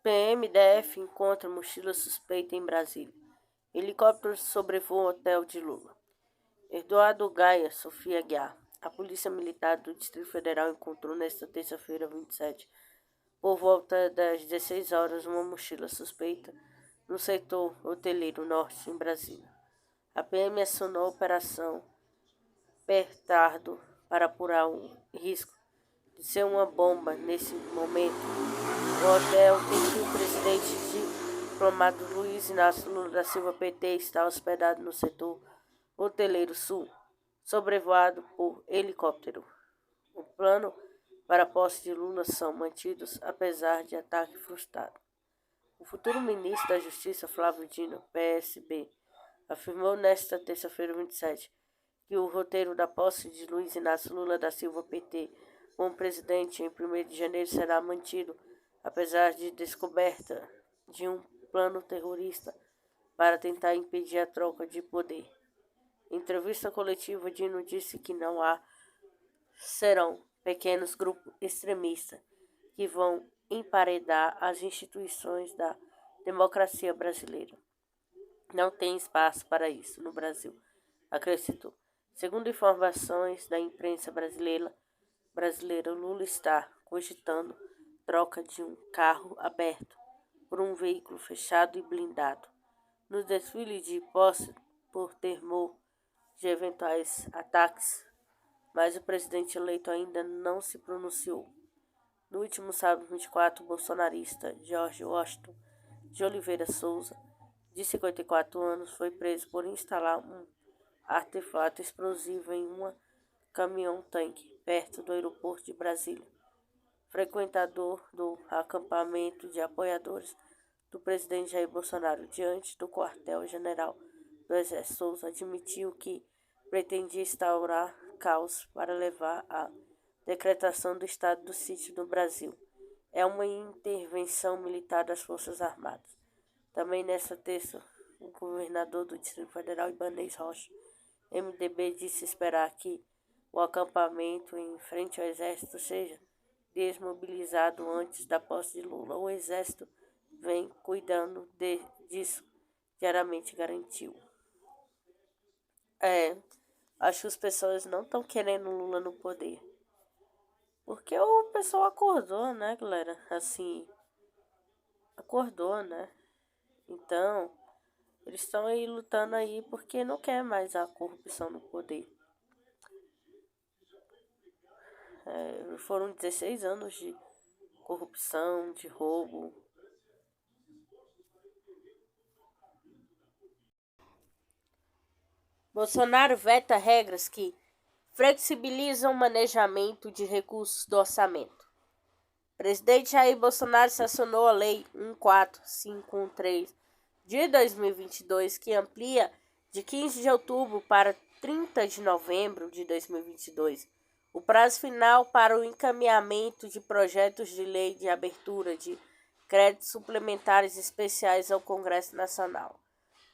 PMDF encontra mochila suspeita em Brasília. Helicóptero sobrevoa o hotel de Lula. Eduardo Gaia, Sofia Guiar. A Polícia Militar do Distrito Federal encontrou nesta terça-feira, 27, por volta das 16 horas, uma mochila suspeita no setor hoteleiro norte, em Brasília. A PM acionou a Operação Petardo para apurar o risco de ser uma bomba. Nesse momento, o hotel em que o presidente diplomado Luiz Inácio Lula da Silva PT está hospedado no setor hoteleiro sul, sobrevoado por helicóptero. O plano para a posse de Lula são mantidos apesar de ataque frustrado. O futuro ministro da Justiça, Flávio Dino, PSB, afirmou nesta terça-feira, 27, que o roteiro da posse de Luiz Inácio Lula da Silva PT como presidente em 1º de janeiro será mantido, apesar de descoberta de um plano terrorista para tentar impedir a troca de poder. Em entrevista coletiva, Dino disse que não serão pequenos grupos extremistas que vão emparedar as instituições da democracia brasileira. Não tem espaço para isso no Brasil, acrescentou. Segundo informações da imprensa brasileira, Lula está cogitando troca de um carro aberto por um veículo fechado e blindado. No desfile de posse, por temor de eventuais ataques, mas o presidente eleito ainda não se pronunciou. No último sábado, 24, o bolsonarista Jorge Washington de Oliveira Souza, de 54 anos, foi preso por instalar um artefato explosivo em um caminhão-tanque perto do aeroporto de Brasília. Frequentador do acampamento de apoiadores do presidente Jair Bolsonaro diante do quartel-general do Exército, Souza admitiu que pretendia instaurar caos para levar à decretação do estado do sítio no Brasil. É uma intervenção militar das Forças Armadas. Também nesta terça, o governador do Distrito Federal, Ibanez Rocha, MDB, disse esperar que o acampamento em frente ao Exército seja desmobilizado antes da posse de Lula. O Exército vem cuidando disso, diariamente garantiu. Acho que as pessoas não estão querendo Lula no poder. Porque o pessoal acordou, né, galera? Assim, acordou, né? Então, eles estão aí lutando aí porque não quer mais a corrupção no poder. Foram 16 anos de corrupção, de roubo. Bolsonaro veta regras que flexibilizam o manejamento de recursos do orçamento. Presidente Jair Bolsonaro sancionou a Lei 14513 de 2022, que amplia de 15 de outubro para 30 de novembro de 2022 o prazo final para o encaminhamento de projetos de lei de abertura de créditos suplementares especiais ao Congresso Nacional.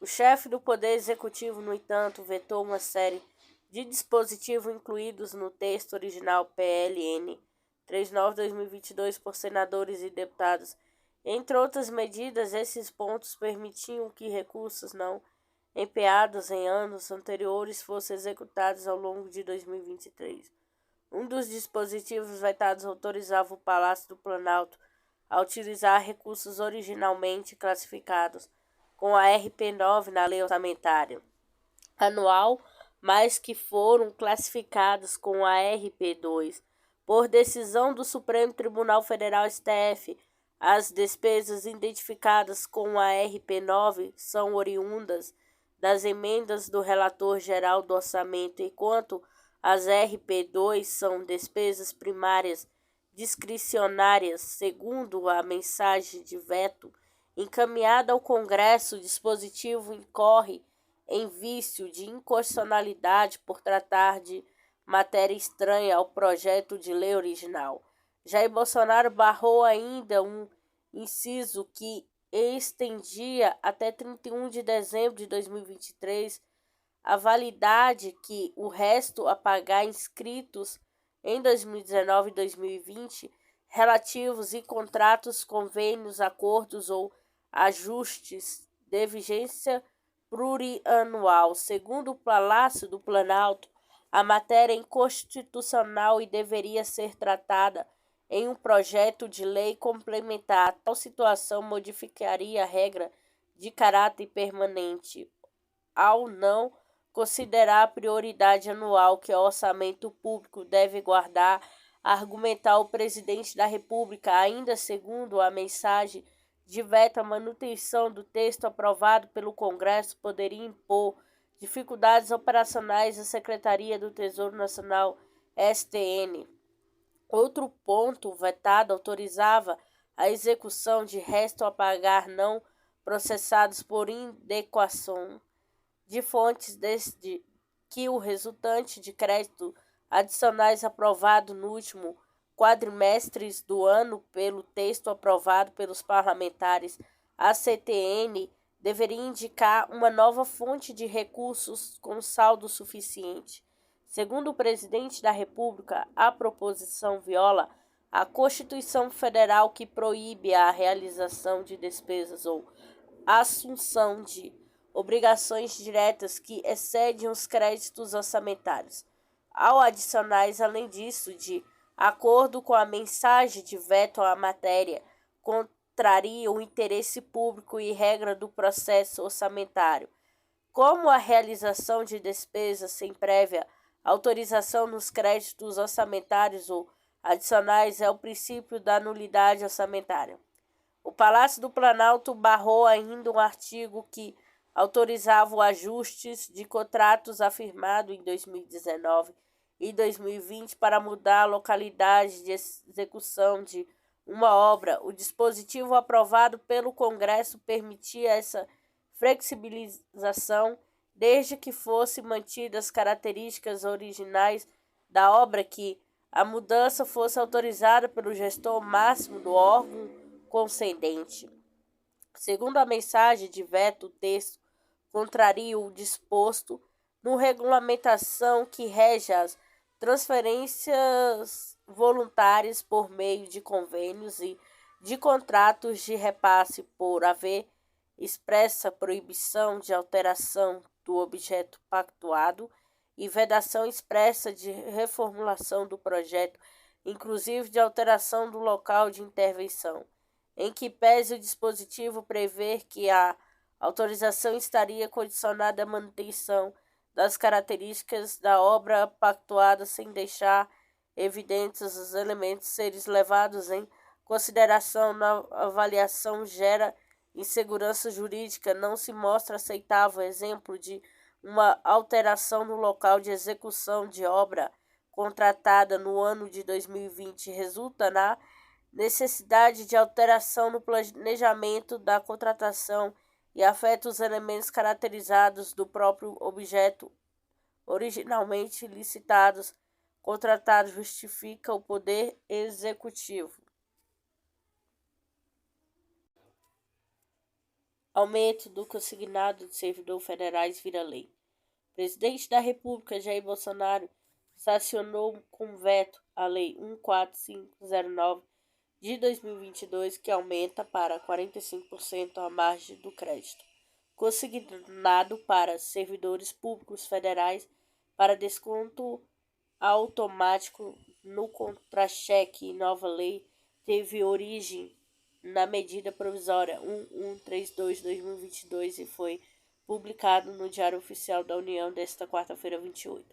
O chefe do Poder Executivo, no entanto, vetou uma série de dispositivos incluídos no texto original PLN 39/2022 por senadores e deputados. Entre outras medidas, esses pontos permitiam que recursos não empenhados em anos anteriores fossem executados ao longo de 2023. Um dos dispositivos vetados autorizava o Palácio do Planalto a utilizar recursos originalmente classificados com a RP9 na lei orçamentária anual, mas que foram classificados com a RP2. Por decisão do Supremo Tribunal Federal STF, as despesas identificadas com a RP9 são oriundas das emendas do relator geral do orçamento, enquanto as RP2 são despesas primárias discricionárias, segundo a mensagem de veto encaminhada ao Congresso. O dispositivo incorre em vício de inconstitucionalidade por tratar de matéria estranha ao projeto de lei original. Jair Bolsonaro barrou ainda um inciso que estendia até 31 de dezembro de 2023 a validade que o resto a pagar inscritos em 2019 e 2020 relativos em contratos, convênios, acordos ou ajustes de vigência plurianual. Segundo o Palácio do Planalto, a matéria é inconstitucional e deveria ser tratada em um projeto de lei complementar. Tal situação modificaria a regra de caráter permanente ao não considerar a prioridade anual que o orçamento público deve guardar, argumentar o presidente da República. Ainda segundo a mensagem de veto, a manutenção do texto aprovado pelo Congresso poderia impor dificuldades operacionais à Secretaria do Tesouro Nacional, STN. Outro ponto vetado autorizava a execução de resto a pagar não processados por inadequação de fontes desde que o resultante de crédito adicionais aprovado no último quadrimestre do ano pelo texto aprovado pelos parlamentares. A CTN deveria indicar uma nova fonte de recursos com saldo suficiente. Segundo o presidente da República, a proposição viola a Constituição Federal, que proíbe a realização de despesas ou assunção de obrigações diretas que excedem os créditos orçamentários. Ao adicionar, além disso, de acordo com a mensagem de veto à matéria, contraria o interesse público e regra do processo orçamentário, como a realização de despesas sem prévia autorização nos créditos orçamentários ou adicionais é o princípio da nulidade orçamentária. O Palácio do Planalto barrou ainda um artigo que autorizava o ajustes de contratos afirmado em 2019 e 2020 para mudar a localidade de execução de uma obra. O dispositivo aprovado pelo Congresso permitia essa flexibilização desde que fossem mantidas as características originais da obra, que a mudança fosse autorizada pelo gestor máximo do órgão concedente. Segundo a mensagem de veto, o texto contraria o disposto no regulamentação que rege as transferências voluntárias por meio de convênios e de contratos de repasse, por haver expressa proibição de alteração do objeto pactuado e vedação expressa de reformulação do projeto, inclusive de alteração do local de intervenção, em que pese o dispositivo prever que a autorização estaria condicionada à manutenção das características da obra pactuada, sem deixar evidentes os elementos serem levados em consideração na avaliação, gera insegurança jurídica. Não se mostra aceitável exemplo de uma alteração no local de execução de obra contratada no ano de 2020. Resulta na necessidade de alteração no planejamento da contratação e afeta os elementos caracterizados do próprio objeto originalmente licitados, contratado, justifica o Poder Executivo. Aumento do consignado de servidores federais vira lei. O presidente da República, Jair Bolsonaro, sancionou com veto a Lei 14509 de 2022, que aumenta para 45% a margem do crédito consignado para servidores públicos federais para desconto automático no contra-cheque. Nova lei teve origem na medida provisória 1132/2022 e foi publicado no Diário Oficial da União desta quarta-feira, 28.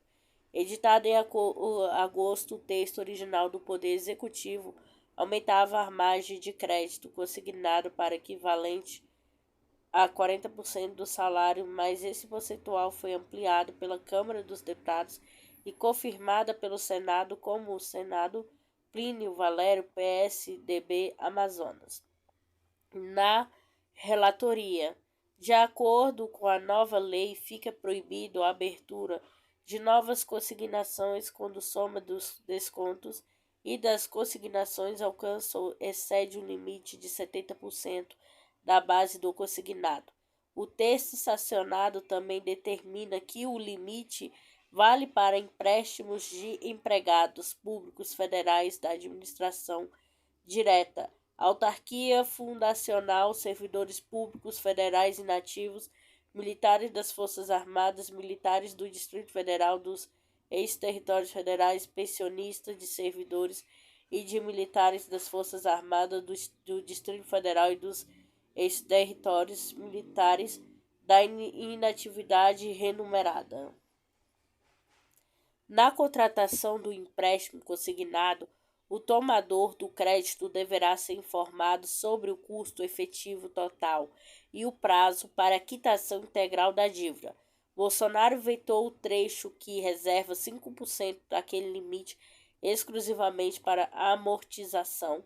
Editado em agosto, o texto original do Poder Executivo aumentava a margem de crédito consignado para equivalente a 40% do salário, mas esse percentual foi ampliado pela Câmara dos Deputados e confirmada pelo Senado, como o Senado Plínio Valério, PSDB, Amazonas. Na relatoria, de acordo com a nova lei, fica proibido a abertura de novas consignações quando a soma dos descontos e das consignações alcança ou excede o limite de 70% da base do consignado. O texto sancionado também determina que o limite vale para empréstimos de empregados públicos federais da administração direta, autarquia fundacional, servidores públicos federais inativos, militares das Forças Armadas, militares do Distrito Federal, dos ex-territórios federais, pensionistas de servidores e de militares das Forças Armadas do Distrito Federal e dos ex-territórios militares da inatividade remunerada. Na contratação do empréstimo consignado, o tomador do crédito deverá ser informado sobre o custo efetivo total e o prazo para a quitação integral da dívida. Bolsonaro vetou o trecho que reserva 5% daquele limite exclusivamente para a amortização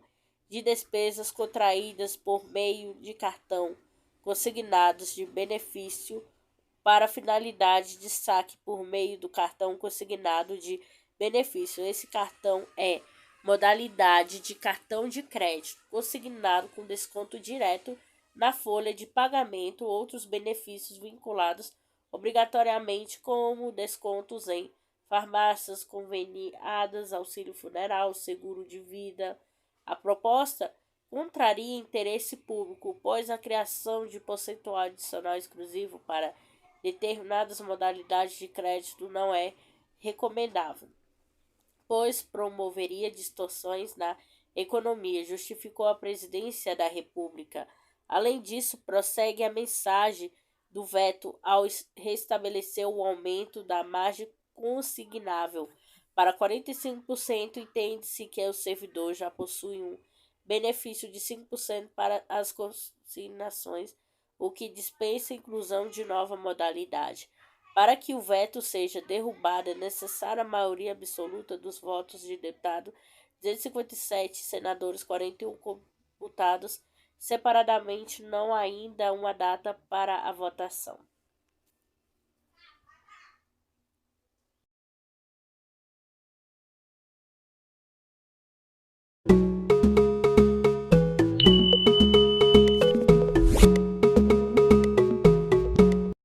de despesas contraídas por meio de cartão consignados de benefício para finalidade de saque por meio do cartão consignado de benefício. Esse cartão é modalidade de cartão de crédito consignado com desconto direto na folha de pagamento ou outros benefícios vinculados obrigatoriamente, como descontos em farmácias conveniadas, auxílio funeral, seguro de vida. A proposta contraria interesse público, pois a criação de percentual adicional exclusivo para determinadas modalidades de crédito não é recomendável, pois promoveria distorções na economia, justificou a Presidência da República. Além disso, prossegue a mensagem do veto ao restabelecer o aumento da margem consignável para 45%, entende-se que o servidor já possui um benefício de 5% para as consignações, o que dispensa a inclusão de nova modalidade. Para que o veto seja derrubado, é necessária a maioria absoluta dos votos de deputado, 257 senadores, 41 computados separadamente, não há ainda uma data para a votação.